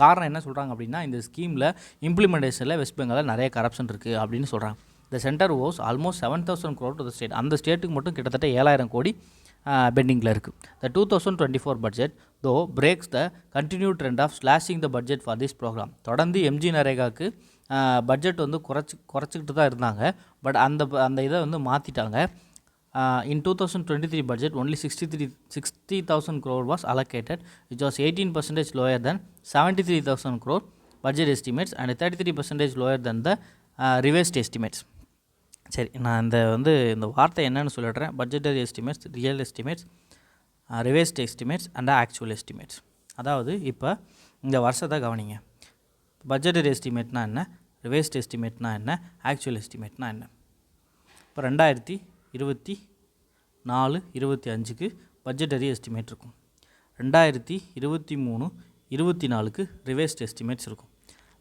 [SPEAKER 1] காரணம் என்ன சொல்கிறாங்க அப்படின்னா, இந்த ஸ்கீமில் இம்ப்ளிமெண்டேஷனில் வெஸ்ட் பெங்காலில் நிறைய கரப்ஷன் இருக்குது அப்படின்னு சொல்கிறாங்க. The centre owes almost 7,000 crore to the state. அந்த ஸ்டேட்டுக்கு மட்டும் கிட்டத்தட்ட 7,000 கோடி பெண்டிங்கில் இருக்குது. The 2024 budget though breaks the continue trend of slashing the budget for this programme. தொடர்ந்து எம்ஜி நரேகாவுக்கு பட்ஜெட் வந்து குறைச்சிக்கிட்டு தான் இருந்தாங்க. பட் அந்த இதை வந்து மாற்றிட்டாங்க. In 2023 budget, only 60,000 crore was allocated, which was 18% lower than 73,000 crore budget estimates and 33% lower than the revised estimates. சரி, நான் இந்த வார்த்தை என்னன்னு சொல்லிடுறேன். Budgetary estimates, real estimates, revised estimates and actual estimates. அதாவது இப்போ இந்த வருஷத்தை கவனிங்க. பட்ஜெட்டரி எஸ்டிமேட்னா என்ன, ரிவைஸ்ட் எஸ்டிமேட்னா என்ன, ஆக்சுவல் எஸ்டிமேட்னா என்ன. இப்போ 2024-25க்கு பட்ஜெட்டரி எஸ்டிமேட் இருக்கும். 2023-24க்கு ரிவைஸ்ட் எஸ்டிமேட்ஸ் இருக்கும்.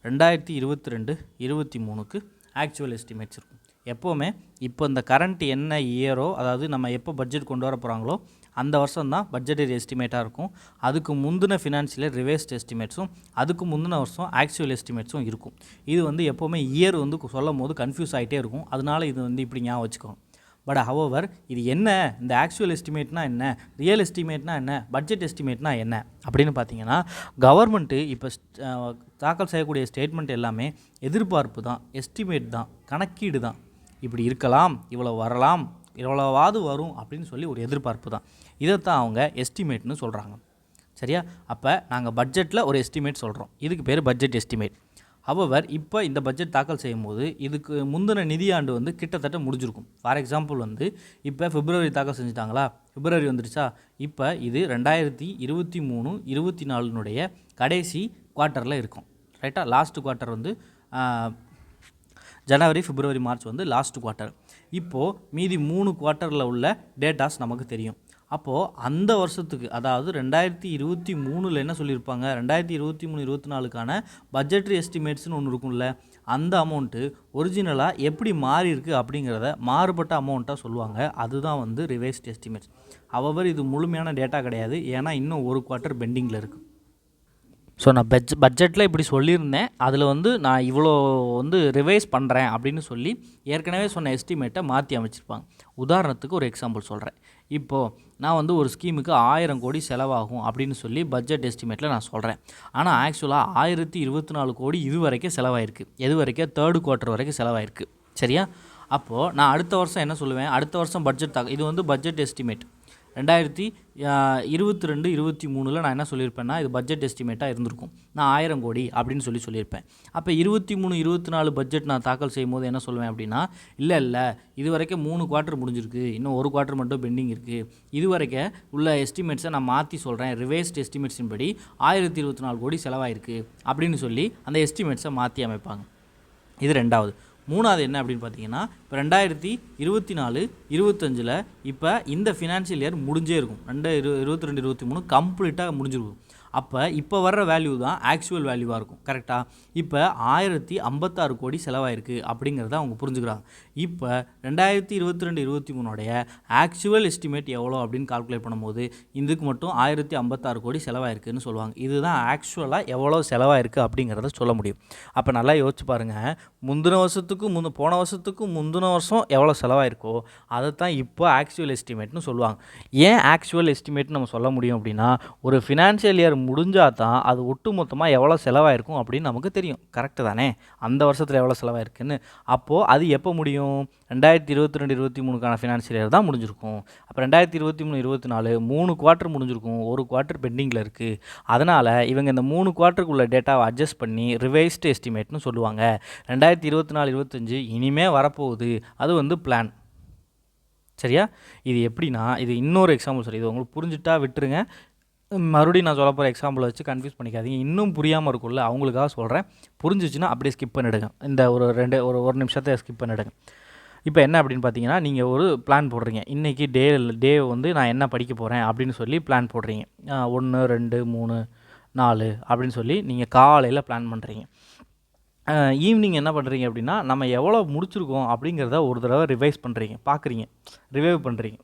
[SPEAKER 1] 2022-23க்கு ஆக்சுவல் எஸ்டிமேட்ஸ் இருக்கும். எப்போவுமே இப்போ இந்த கரண்ட் என்ன இயரோ, அதாவது நம்ம எப்போ பட்ஜெட் கொண்டு வர போகிறாங்களோ அந்த வருஷம் தான் பட்ஜெட்டரி எஸ்டிமேட்டாக இருக்கும். அதுக்கு முந்தின ஃபினான்ஷியல் ரிவைஸ்ட் எஸ்டிமேட்ஸும் அதுக்கு முந்தின வருஷம் ஆக்சுவல் எஸ்டிமேட்ஸும் இருக்கும். இது எப்போவுமே இயர் சொல்லும் போது கன்ஃபியூஸ் ஆகிட்டே இருக்கும். அதனால இது இப்படி ஞாபகம் வச்சுக்கணும். பட் ஹவவர் இது என்ன, இந்த ஆக்சுவல் எஸ்டிமேட்னா என்ன, ரியல் எஸ்டிமேட்னா என்ன, பட்ஜெட் எஸ்டிமேட்னா என்ன அப்படின்னு பார்த்தீங்கன்னா, கவர்மெண்ட்டு இப்போ தாக்கல் செய்யக்கூடிய ஸ்டேட்மெண்ட் எல்லாமே எதிர்பார்ப்பு தான், எஸ்டிமேட் தான், கணக்கீடு தான். இப்படி இருக்கலாம், இவ்வளோ வரலாம், இவ்வளோவாது வரும் அப்படின்னு சொல்லி ஒரு எதிர்பார்ப்பு தான். இதைத்தான் அவங்க எஸ்டிமேட்னு சொல்கிறாங்க. சரியா? அப்போ நாங்கள் பட்ஜெட்டில் ஒரு எஸ்டிமேட் சொல்கிறோம், இதுக்கு பேர் பட்ஜெட் எஸ்டிமேட். ஹவவர் இப்போ இந்த பட்ஜெட் தாக்கல் செய்யும் போது இதுக்கு முந்தின நிதியாண்டு கிட்டத்தட்ட முடிஞ்சிருக்கும். ஃபார் எக்ஸாம்பிள் இப்போ பிப்ரவரி தாக்கல் செஞ்சுட்டாங்களா, பிப்ரவரி வந்துருச்சா, இப்போ இது 2023-24 கடைசி குவார்ட்டரில் இருக்கும். ரைட்டா? லாஸ்ட் குவார்ட்டர் ஜனவரி, பிப்ரவரி, மார்ச் லாஸ்ட் குவார்ட்டர். இப்போது மீதி 3 குவார்ட்டரில் உள்ள டேட்டாஸ் நமக்கு தெரியும். அப்போது அந்த வருஷத்துக்கு, அதாவது 2023 என்ன சொல்லியிருப்பாங்க, 2023-24க்கான பட்ஜெட்ரி எஸ்டிமேட்ஸ்னு ஒன்று இருக்கும்ல, அந்த அமௌண்ட்டு ஒரிஜினலாக எப்படி மாறி இருக்குது அப்படிங்கிறத மாறுபட்ட அமௌண்ட்டாக சொல்லுவாங்க. அதுதான் ரிவைஸ்ட் எஸ்டிமேட்ஸ். ஹவவர் இது முழுமையான டேட்டா கிடையாது, ஏன்னா இன்னும் ஒரு குவார்ட்டர் பெண்டிங்கில் இருக்குது. ஸோ நான் பட்ஜெட்டில் இப்படி சொல்லியிருந்தேன், அதில் நான் இவ்வளோ ரிவைஸ் பண்ணுறேன் அப்படின்னு சொல்லி ஏற்கனவே சொன்ன எஸ்டிமேட்டை மாற்றி அமைச்சிருப்பாங்க. உதாரணத்துக்கு ஒரு எக்ஸாம்பிள் சொல்கிறேன். இப்போது நான் ஒரு ஸ்கீமுக்கு 1000 கோடி செலவாகும் அப்படின்னு சொல்லி பட்ஜெட் எஸ்டிமேட்டில் நான் சொல்கிறேன். ஆனால் ஆக்சுவலாக 1024 கோடி இது வரைக்கும் செலவாயிருக்கு. எது வரைக்கும்? 3rd குவார்ட்டர் வரைக்கும் செலவாயிருக்கு. சரியா? அப்போது நான் அடுத்த வருஷம் என்ன சொல்லுவேன், அடுத்த வருஷம் பட்ஜெட் இது பட்ஜெட் எஸ்டிமேட் 2022-23 நான் என்ன சொல்லியிருப்பேன்னா, இது பட்ஜெட் எஸ்டிமேட்டாக இருந்திருக்கும். நான் 1000 கோடி அப்படின்னு சொல்லியிருப்பேன். அப்போ 23-24 பட்ஜெட் நான் தாக்கல் செய்யும் போது என்ன சொல்லுவேன் அப்படின்னா, இல்லை இது வரைக்கும் 3 குவார்ட்டர் முடிஞ்சிருக்கு, இன்னும் ஒரு குவார்ட்டர் மட்டும் பெண்டிங் இருக்குது, இது வரைக்கும் உள்ள எஸ்டிமேட்ஸை நான் மாற்றி சொல்கிறேன், ரிவைஸ்ட் எஸ்டிமேட்ஸின் படி 1024 கோடி செலவாயிருக்கு அப்படின்னு சொல்லி அந்த எஸ்டிமேட்ஸை மாற்றி அமைப்பாங்க. இது 2வது. 3வது என்ன அப்படின்னு பார்த்தீங்கன்னா, இப்போ 2024-25 இப்போ இந்த ஃபினான்ஷியல் இயர் முடிஞ்சே இருக்கும். 2022-23 கம்ப்ளீட்டாக முடிஞ்சிருக்கும். அப்போ இப்போ வர்ற வேல்யூ தான் ஆக்சுவல் வேல்யூவாக இருக்கும். கரெக்டாக? இப்போ 1056 கோடி செலவாயிருக்கு அப்படிங்கிறத அவங்க புரிஞ்சுக்கிறாங்க. இப்போ 2022-23 ஆக்சுவல் எஸ்டிமேட் எவ்வளோ அப்படின்னு கால்குலேட் பண்ணும்போது இதுக்கு மட்டும் 1056 கோடி செலவாயிருக்குன்னு சொல்லுவாங்க. இதுதான் ஆக்சுவலாக எவ்வளோ செலவாயிருக்கு அப்படிங்கிறத சொல்ல முடியும். அப்போ நல்லா யோசிச்சு பாருங்கள், போன வருஷத்துக்கும் முந்தின வருஷம் எவ்வளோ செலவாயிருக்கோ அதை தான் இப்போ ஆக்சுவல் எஸ்டிமேட்னு சொல்லுவாங்க. ஏன் ஆக்சுவல் எஸ்டிமேட்னு நம்ம சொல்ல முடியும் அப்படின்னா, ஒரு ஃபினான்ஷியல் இயர் முடிஞ்சால் தான் அது ஒட்டு மொத்தமாக எவ்வளோ செலவாயிருக்கும் அப்படின்னு நமக்கு தெரியும். கரெக்டு தானே? அந்த வருஷத்தில் எவ்வளோ செலவாயிருக்குன்னு. அப்போது அது எப்போ முடியும்? 2022-23 ஃபினான்ஷியல் இயர் தான் முடிஞ்சிருக்கும். அப்போ 2023-24 3 குவார்ட்டர் முடிஞ்சிருக்கும், ஒரு குவார்ட்டர் பெண்டிங்கில் இருக்குது. அதனால் இவங்க இந்த 3 குவார்ட்டருக்குள்ள டேட்டாவை அட்ஜஸ்ட் பண்ணி ரிவைஸ்டு எஸ்டிமேட்னு சொல்லுவாங்க. 2024-25 இனிமே வரப்போகுது, அது வந்து பிளான். சரியா? இது எப்படின்னா, இது இன்னொரு எக்ஸாம்பிள் சரி, இது உங்களுக்கு புரிஞ்சுட்டா விட்டுருங்க. மறுபடியும் நான் சொல்ல போகிற எக்ஸாம்பிளை வச்சு கன்ஃபியூஸ் பண்ணிக்காதீங்க. இன்னும் புரியாமல் இருக்கும்ல, அவங்களுக்காக சொல்கிறேன். புரிஞ்சிச்சுன்னா அப்படியே ஸ்கிப் பண்ணிவிடுங்க. இந்த ஒரு நிமிஷத்தை ஸ்கிப் பண்ணிவிடுங்க. இப்போ என்ன அப்படின்னு பார்த்தீங்கன்னா, நீங்கள் ஒரு பிளான் போடுறீங்க. இன்றைக்கி டே வந்து நான் என்ன படிக்க போகிறேன் அப்படின்னு சொல்லி பிளான் போடுறீங்க. 1 2 3 4 அப்படின்னு சொல்லி நீங்கள் காலையில் பிளான் பண்ணுறீங்க. ஈவினிங் என்ன பண்ணுறீங்க அப்படின்னா, நம்ம எவ்வளோ முடிச்சிருக்கோம் அப்படிங்கிறத ஒரு தடவை ரிவைஸ் பண்ணுறீங்க, பார்க்குறீங்க, ரிவைவ் பண்ணுறீங்க.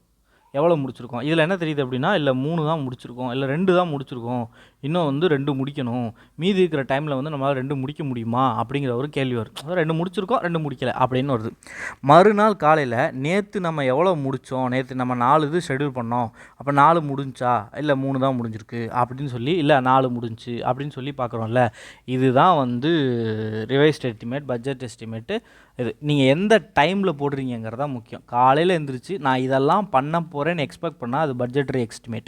[SPEAKER 1] எவ்வளோ முடிச்சிருக்கோம், இதில் என்ன தெரியுது அப்படின்னா, இல்லை 3 தான் முடிச்சிருக்கோம், இல்லை 2 தான் முடிச்சிருக்கோம், இன்னும் வந்து 2 முடிக்கணும், மீதி இருக்கிற டைமில் வந்து நம்மளால் 2 முடிக்க முடியுமா அப்படிங்கிற ஒரு கேள்வி வரும். அதாவது 2 முடிச்சிருக்கோம், 2 முடிக்கலை அப்படின்னு வருது. மறுநாள் காலையில் நேற்று நம்ம எவ்வளோ முடித்தோம், நேற்று நம்ம 4 இது ஷெடியூல் பண்ணோம், அப்போ 4 முடிஞ்சா, இல்லை 3 தான் முடிஞ்சிருக்கு அப்படின்னு சொல்லி, இல்லை 4 முடிஞ்சு அப்படின்னு சொல்லி பார்க்குறோம்ல. இதுதான் வந்து ரிவைஸ்ட் எஸ்டிமேட், பட்ஜெட் எஸ்டிமேட்டு. இது நீங்கள் எந்த டைமில் போடுறீங்கிறதா முக்கியம். காலையில் எழுந்திரிச்சு நான் இதெல்லாம் பண்ண போகிறேன்னு எக்ஸ்பெக்ட் பண்ணால் அது பட்ஜெட்ரி எஸ்டிமேட்.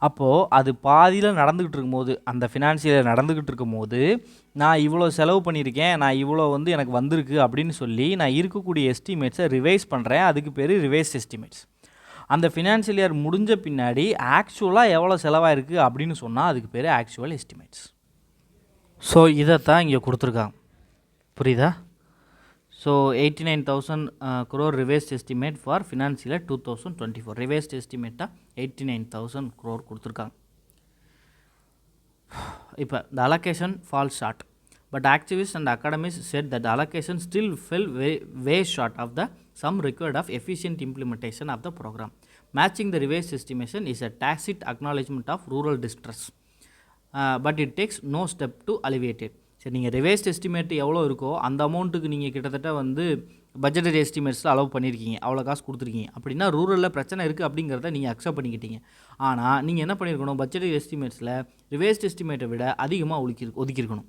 [SPEAKER 1] அப்போது அது பாதியில் நடந்துக்கிட்டு இருக்கும்போது, அந்த ஃபினான்ஷியல் நடந்துக்கிட்டு இருக்கும்போது, நான் இவ்வளோ செலவு பண்ணியிருக்கேன், நான் இவ்வளோ வந்து எனக்கு வந்திருக்கு அப்படின்னு சொல்லி நான் இருக்கக்கூடிய எஸ்டிமேட்ஸை ரிவைஸ் பண்ணுறேன். அதுக்கு பேர் ரிவைஸ் எஸ்டிமேட்ஸ். அந்த ஃபினான்ஷியல் இயர் முடிஞ்ச பின்னாடி ஆக்சுவலாக எவ்வளோ செலவாயிருக்கு அப்படின்னு சொன்னால் அதுக்கு பேர் ஆக்சுவல் எஸ்டிமேட்ஸ். ஸோ இதைத்தான் இங்கே கொடுத்துருக்காங்க. புரியுதா? So 89,000 crore revised estimate for financial year 2024. revised estimate 89,000 crore கொடுத்துருக்காங்க. இப்போ the allocation falls short, but activists and academics said that the allocation still fell way short of the sum required of efficient implementation of the program. Matching the revised estimation is a tacit acknowledgement of rural distress, but it takes no step to alleviate it. சரி, நீங்கள் revised estimate எவ்வளோ இருக்கோ அந்த அமௌண்ட்டுக்கு நீங்கள் கிட்டத்தட்ட வந்து budgetary எஸ்டிமேட்ஸில் allow பண்ணியிருக்கீங்க, அவ்வளோ காசு கொடுத்துருக்கீங்க. அப்படின்னா ரூரலில் பிரச்சனை இருக்குது அப்படிங்கிறத நீங்கள் அக்செப்ட் பண்ணிக்கிட்டீங்க. ஆனால் நீங்கள் என்ன பண்ணியிருக்கணும், பட்ஜெட்டரி எஸ்டிமேட்ஸில் ரிவைஸ்ட் எஸ்டிமேட்டை விட அதிகமாக ஒதுக்கியிருக்கணும்.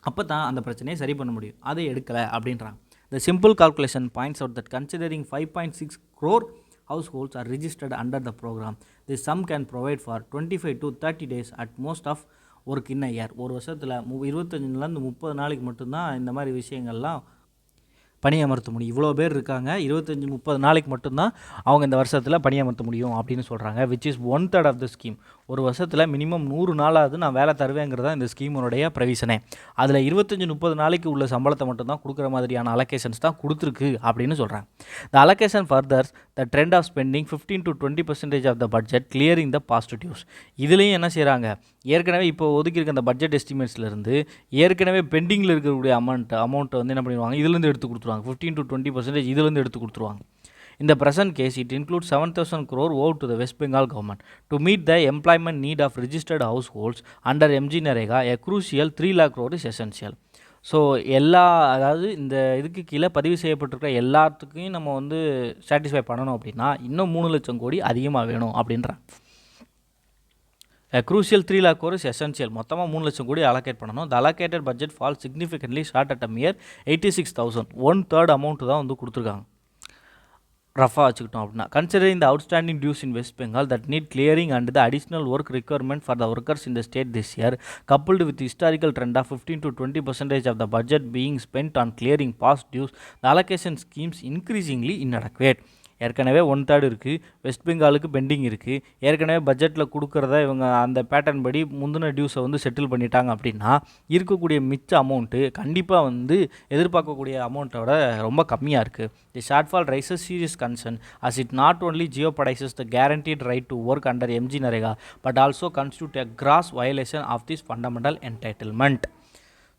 [SPEAKER 1] அப்போ தான் அந்த பிரச்சனையை சரி பண்ண முடியும். அதை எடுக்கலை அப்படின்றாங்க. The simple calculation points out that considering 5.6 crore households are registered under the program, this sum can provide for 25 to 30 days at most of work in a year. ஒரு வருஷத்தில் 25 to 30 நாளைக்கு மட்டும்தான் இந்த மாதிரி விஷயங்கள்லாம் பணியமர்த்த முடியும். இவ்வளோ பேர் இருக்காங்க, 25-30 நாளைக்கு மட்டும்தான் அவங்க இந்த வருஷத்தில் பணியமர்த்த முடியும் அப்படின்னு சொல்கிறாங்க. Which is 1/3 of the scheme. ஒரு வருஷத்தில் மினிமம் 100 நாளாவது நான் வேலை தருவேங்கிறதா இந்த ஸ்கீமுடைய ப்ரொவிஷனே. அதில் 25-30 நாளைக்கு உள்ள சம்பளத்தை மட்டும்தான் கொடுக்குற மாதிரியான அலோகேஷன்ஸ் தான் கொடுத்துருக்கு அப்படின்னு சொல்கிறாங்க. The allocation furthers the trend of spending 15 to 20% of the budget clearing the positives. இதுலேயும் என்ன செய்கிறாங்க, ஏற்கனவே இப்போ ஒதுக்கியிருக்க அந்த பட்ஜெட் எஸ்டிமேட்ஸ்லேருந்து ஏற்கனவே பெண்டிங்கில் இருக்கக்கூடிய அமௌண்ட்டை வந்து என்ன பண்ணிடுவாங்க, இதுலேருந்து எடுத்து கொடுத்துருவாங்க. 15 to 20% இதுலேருந்து எடுத்து கொடுத்துருவாங்க. In the present case, it includes 7,000 crore owed to the West Bengal government. To meet the employment need of registered households under MG Narega, a crucial 3 lakh crore is essential. So அதாவது இந்த இதுக்கு கீழே பதிவு செய்யப்பட்டிருக்கிற எல்லாத்துக்கும் நம்ம வந்து satisfy பண்ணணும் அப்படின்னா இன்னும் 3 லட்சம் கோடி அதிகமாக வேணும் அப்படின்றாங்க. A crucial 3 lakh crore is essential. மொத்தமாக 3 லட்சம் கோடி அலோகேட் பண்ணணும். The allocated budget falls significantly short at a mere 86,000. 1/3 amount தான் வந்து கொடுத்துருக்காங்க. ரஃபாக வச்சுக்கிட்டோம் அப்படின்னா, considering the outstanding dues in West Bengal that need clearing and the additional work requirement for the workers in the state this year, coupled with historical trend of 15 to 20% of the budget being spent on clearing past dues, the allocation schemes increasingly inadequate. ஏற்கனவே 1/3 இருக்குது. West பெங்காலுக்கு bending இருக்குது. ஏற்கனவே பட்ஜெட்டில் கொடுக்குறத இவங்க அந்த pattern படி முந்தின டியூஸை வந்து செட்டில் பண்ணிட்டாங்க அப்படின்னா இருக்கக்கூடிய மிச்ச அமௌண்ட்டு கண்டிப்பாக வந்து எதிர்பார்க்கக்கூடிய அமௌண்ட்டோட ரொம்ப கம்மியாக இருக்குது. The shortfall raises serious concern as it not only jeopardizes the guaranteed right to work under MG Narega but also constitute a gross violation of this fundamental entitlement.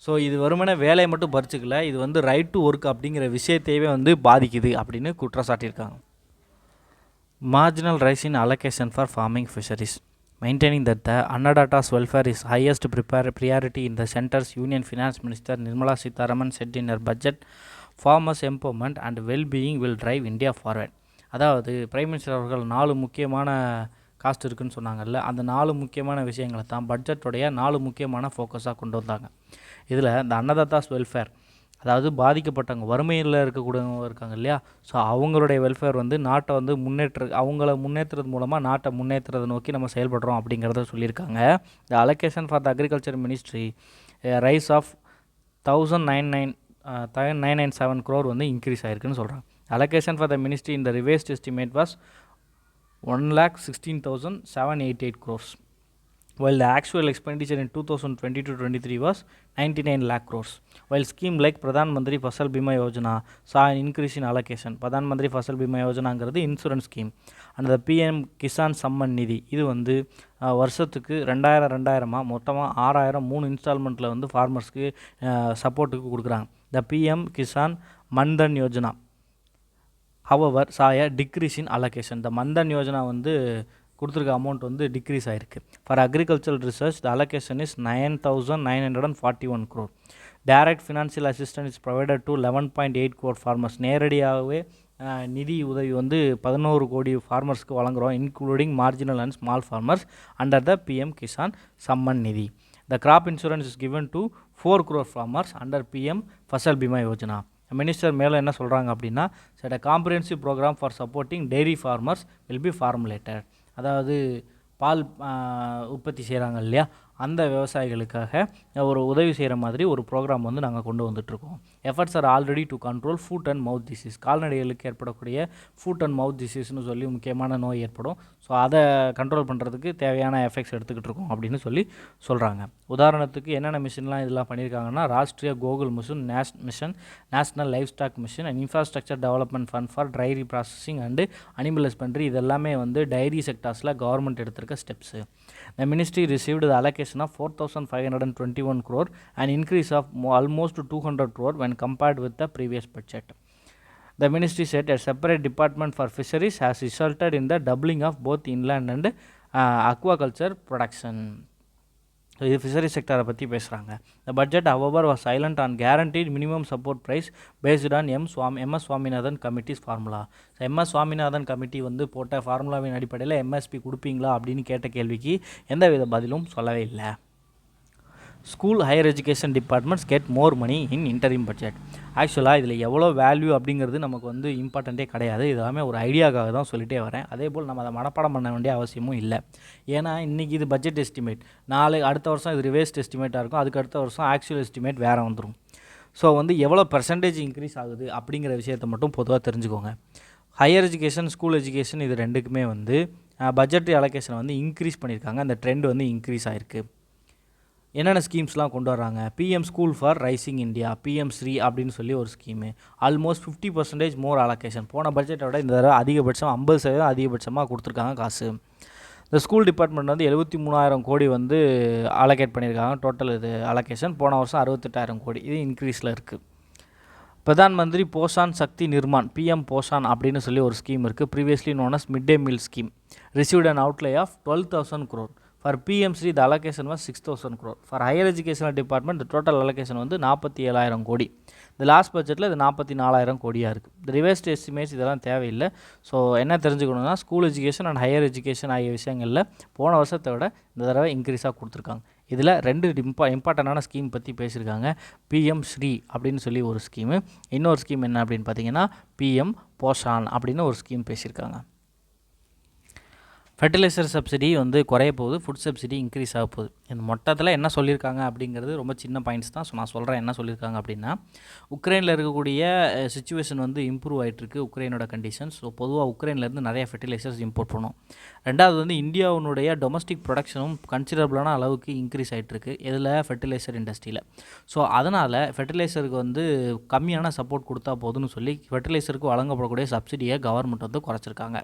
[SPEAKER 1] So இது வெறுமனே வேலையை மட்டும் பறிச்சுக்கல, இது வந்து ரைட் டு ஒர்க் அப்படிங்கிற விஷயத்தையே வந்து பாதிக்குது அப்படின்னு குற்றம் சாட்டியிருக்காங்க. Marginal rise in allocation for farming fisheries maintaining that the annadatas welfare is highest priority in the center's Union Finance Minister Nirmala Sitharaman said in her budget, farmers empowerment and well-being will drive India forward. அதாவது prime minister அவர்கள் 4 முக்கியமான cost இருக்குதுன்னு சொன்னாங்கல்ல, அந்த 4 முக்கியமான விஷயங்களை தான் பட்ஜெட்டோடைய 4 முக்கியமான ஃபோக்கஸாக கொண்டு வந்தாங்க. இதில் இந்த அன்னதாத்தாஸ் வெல்ஃபேர், அதாவது பாதிக்கப்பட்டவங்க வறுமையில் இருக்கக்கூடியவங்க இருக்காங்க இல்லையா, ஸோ அவங்களுடைய வெல்ஃபேர் வந்து நாட்டை வந்து அவங்கள முன்னேற்றுறது மூலமாக நாட்டை முன்னேற்றுறதை நோக்கி நம்ம செயல்படுறோம் அப்படிங்கிறத சொல்லியிருக்காங்க. The allocation for the agriculture ministry rise of 1997 crore வந்து இன்க்ரீஸ் ஆயிருக்குன்னு சொல்கிறாங்க. Allocation for the ministry in the revised estimate was 1,16,788 crores, while the actual expenditure in 2022-23 was 99 lakh crores. While scheme like Pradhan Mantri Fasal Bima Yojana saw an increase in allocation. Pradhan Mantri Fasal Bima Yojana is insurance scheme, and the PM Kisan Samman Nidhi இது வந்து வருஷத்துக்கு 2000 மொத்தமாக 6000 3 இன்ஸ்டால்மெண்ட்டில் வந்து ஃபார்மர்ஸ்க்கு சப்போர்ட்டுக்கு கொடுக்குறாங்க. The PM Kisan Mandhan Yojana however saw a decrease in allocation. The Mandhan Yojana வந்து கொடுத்துருக்க amount வந்து டிக்ரீஸ் ஆகிருக்கு. For agricultural research the allocation is 9,941 crore. Direct financial assistance is provided to 11.8 crore farmers. நேரடியாகவே நிதி உதவி வந்து 11 கோடி ஃபார்மர்ஸ்க்கு வழங்குகிறோம், including marginal and small farmers under the PM Kisan Samman Nidhi. The crop insurance is given to 4 crore farmers under PM Fasal Bima Yojana. Minister மேலே என்ன சொல்கிறாங்க அப்படின்னா, set a comprehensive programme for supporting dairy farmers will be formulated. அதாவது பால் உற்பத்தி செய்கிறாங்க இல்லையா, அந்த விவசாயிகளுக்காக ஒரு உதவி செய்கிற மாதிரி ஒரு ப்ரோக்ராம் வந்து நாங்கள் கொண்டு வந்துட்டுருக்கோம். Efforts are already to control food and mouth disease. கால்நடைகளுக்கு ஏற்படக்கூடிய ஃபுட் அண்ட் மவுத் டிசீஸ்னு சொல்லி முக்கியமான நோய் ஏற்படும். ஸோ அதை கண்ட்ரோல் பண்ணுறதுக்கு தேவையான எஃபெக்ட்ஸ் எடுத்துக்கிட்டு இருக்கோம் அப்படின்னு சொல்கிறாங்க. உதாரணத்துக்கு என்னென்ன மிஷின்லாம் இதெல்லாம் பண்ணியிருக்காங்கன்னா, Rashtriya Gokul mission, national livestock mission and infrastructure development fund for dairy processing and animal husbandry. இதெல்லாமே வந்து டைரி செக்டார்ஸில் கவர்மெண்ட் எடுத்திருக்க steps. The ministry received the allocation of 4,521 crore, an increase of almost 200 crore when compared with the previous budget. The ministry said a separate department for fisheries has resulted in the doubling of both inland and aquaculture production. So இது fishery செக்டரை பற்றி பேசுகிறாங்க. The budget however was silent on guaranteed minimum support price based on MS Swaminathan committee's formula. So MS Swaminathan committee வந்து போட்ட ஃபார்முலாவின் அடிப்படையில் MSP கொடுப்பீங்களா அப்படின்னு கேட்ட கேள்விக்கு எந்த வித பதிலும் சொல்லவே இல்லை. School higher education departments get more money in interim budget. ஆக்சுவலாக இதில் எவ்வளோ வேல்யூ அப்படிங்கிறது நமக்கு வந்து இம்பார்ட்டண்ட்டே கிடையாது. இதெல்லாமே ஒரு ஐடியாக்காக தான் சொல்லிகிட்டே வரேன். அதே போல் நம்ம அதை மனப்பாடம் பண்ண வேண்டிய அவசியமும் இல்லை. ஏன்னா இன்றைக்கி இது பட்ஜெட் எஸ்டிமேட், அடுத்த வருஷம் இது ரிவேஸ்ட் எஸ்டிமேட்டாக இருக்கும், அதுக்கு அடுத்த வருஷம் ஆக்சுவல் எஸ்டிமேட் வேறு வந்துடும். ஸோ வந்து எவ்வளோ பர்சன்டேஜ் இன்க்ரீஸ் ஆகுது அப்படிங்கிற விஷயத்தை மட்டும் பொதுவாக தெரிஞ்சுக்கோங்க. ஹையர் எஜுகேஷன், ஸ்கூல் எஜுகேஷன் இது ரெண்டுக்குமே வந்து பட்ஜெட்ரி அலோகேஷனை வந்து இன்க்ரீஸ் பண்ணியிருக்காங்க. அந்த ட்ரெண்ட் வந்து இன்க்ரீஸ் ஆகிருக்கு. என்னென்ன ஸ்கீம்ஸ்லாம் கொண்டு வர்றாங்க? PM school for rising India, PM Shri அப்படின்னு சொல்லி ஒரு ஸ்கீமு. ஆல்மோஸ்ட் 50% மோர் அலோகேஷன். போன பட்ஜெட்டை விட இந்த தடவை அதிகபட்சம் 50% அதிகபட்சமாக கொடுத்துருக்காங்க காசு. இந்த ஸ்கூல் டிபார்ட்மெண்ட் வந்து 73,000 கோடி வந்து அலோகேட் பண்ணியிருக்காங்க. டோட்டல் இது அலோகேஷன் போன வருஷம் 68,000 கோடி. இது இன்க்ரீஸில் இருக்குது. பிரதான் மந்திரி போஷான் சக்தி நிர்மான், PM போஷான் அப்படின்னு சொல்லி ஒரு ஸ்கீம் இருக்குது. Previously known as mid day meal scheme. Received an outlay of 12,000 crore. For PM Sri, the allocation was 6,000 crore. For higher educational department, the total allocation வந்து 47,000 கோடி. இந்த லாஸ்ட் பட்ஜெட்டில் இது 44,000 கோடியாக இருக்குது. இந்த ரிவைஸ்ட் எஸ்டிமேட்ஸ் இதெல்லாம் தேவையில்லை. ஸோ என்ன தெரிஞ்சுக்கணுன்னா, school education and higher education ஆகிய விஷயங்களில் போன வருஷத்தை விட இந்த தடவை இன்க்ரீஸாக கொடுத்துருக்காங்க. இதில் 2 இம்பார்ட்டண்டான ஸ்கீம் பற்றி பேசியிருக்காங்க. PM ஸ்ரீ அப்படின்னு சொல்லி ஒரு ஸ்கீமு, இன்னொரு ஸ்கீம் என்ன அப்படின்னு பார்த்தீங்கன்னா PM போஷான் அப்படின்னு ஒரு ஸ்கீம் பேசியிருக்காங்க. ஃபெர்டிலைசர் சப்சிடி வந்து குறைய போகுது, ஃபுட் சப்சிடி இன்க்ரீஸ் ஆக போகுது. இந்த மொத்தத்தில் என்ன சொல்லியிருக்காங்க அப்படிங்கிறது ரொம்ப சின்ன பாயிண்ட்ஸ் தான். ஸோ நான் சொல்கிறேன் என்ன சொல்லியிருக்காங்க அப்படின்னா, உக்ரைனில் இருக்கக்கூடிய சுச்சுவேஷன் வந்து இம்ப்ரூவ் ஆகிட்டுருக்கு, உக்ரைனோட கண்டிஷன்ஸ். ஸோ பொதுவாக உக்ரைன்லேருந்து நிறைய ஃபெர்டிலைசர்ஸ் இம்போர்ட் பண்ணும். ரெண்டாவது வந்து இந்தியாவுடைய டொமஸ்டிக் ப்ரொடக்ஷனும் கன்சிடரபிளான அளவுக்கு இன்க்ரீஸ் ஆகிட்டுருக்கு இதில் ஃபெர்டிலைசர் இண்டஸ்ட்ரியில். ஸோ அதனால் ஃபெர்டிலைசருக்கு வந்து கம்மியான சப்போர்ட் கொடுத்தா போதுன்னு சொல்லி ஃபெர்டிலைசருக்கு வழங்கப்படக்கூடிய சப்சிடியை கவர்மெண்ட் வந்து குறைச்சிருக்காங்க.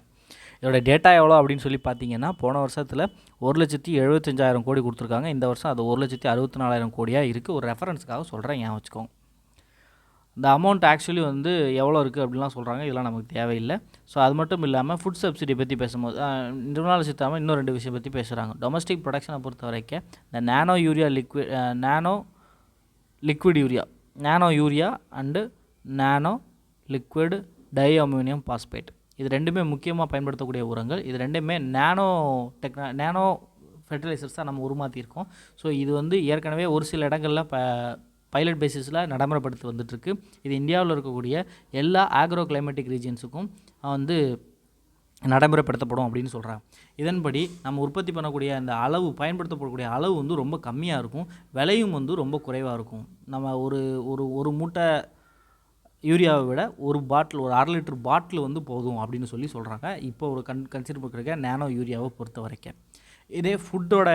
[SPEAKER 1] இதோட டேட்டா எவ்வளோ அப்படின்னு சொல்லி பார்த்தீங்கன்னா, போன வருஷத்தில் 1,75,000 கோடி கொடுத்துருக்காங்க. இந்த வருஷம் அது 1,64,000 கோடியாக இருக்குது. ஒரு ரெஃபரன்ஸுக்காக சொல்கிறேன், ஏன் வச்சுக்கோங்க. இந்த அமௌண்ட் ஆக்சுவலி வந்து எவ்வளோ இருக்குது அப்படின்லாம் சொல்கிறாங்க, இதெல்லாம் நமக்கு தேவையில்லை. ஸோ அது மட்டும் இல்லாமல் ஃபுட் சப்சிடி பற்றி பேசும்போது நிர்மலா சீதாராமன் இன்னும் 2 விஷயம் பற்றி பேசுகிறாங்க. டொமஸ்டிக் ப்ரொடக்ஷனை பொறுத்த வரைக்கும் இந்த நானோ urea and nano liquid tie ammonium phosphate, இது ரெண்டுமே முக்கியமாக பயன்படுத்தக்கூடிய உரங்கள். இது ரெண்டுமே நானோ ஃபெர்டிலைசர்ஸ் தான் நம்ம உருமாற்றியிருக்கோம். ஸோ இது வந்து ஏற்கனவே ஒரு சில இடங்களில் பைலட் பேசிஸில் நடைமுறைப்படுத்தி வந்துட்டுருக்கு. இது இந்தியாவில் இருக்கக்கூடிய எல்லா ஆக்ரோ கிளைமேட்டிக் ரீஜன்ஸுக்கும் வந்து நடைமுறைப்படுத்தப்படும் அப்படின்னு சொல்கிறாங்க. இதன்படி நம்ம உற்பத்தி பண்ணக்கூடிய அந்த அளவு, பயன்படுத்தப்படக்கூடிய அளவு வந்து ரொம்ப கம்மியாக இருக்கும், விலையும் வந்து ரொம்ப குறைவாக இருக்கும். நம்ம ஒரு மூட்டை யூரியாவை விட ஒரு 1/2 லிட்டர் பாட்டில் வந்து போதும் அப்படின்னு சொல்கிறாங்க. இப்போ ஒரு கன்சிடர் பண்ணிருக்க நானோ யூரியாவை பொறுத்த வரைக்கும். இதே ஃபுட்டோட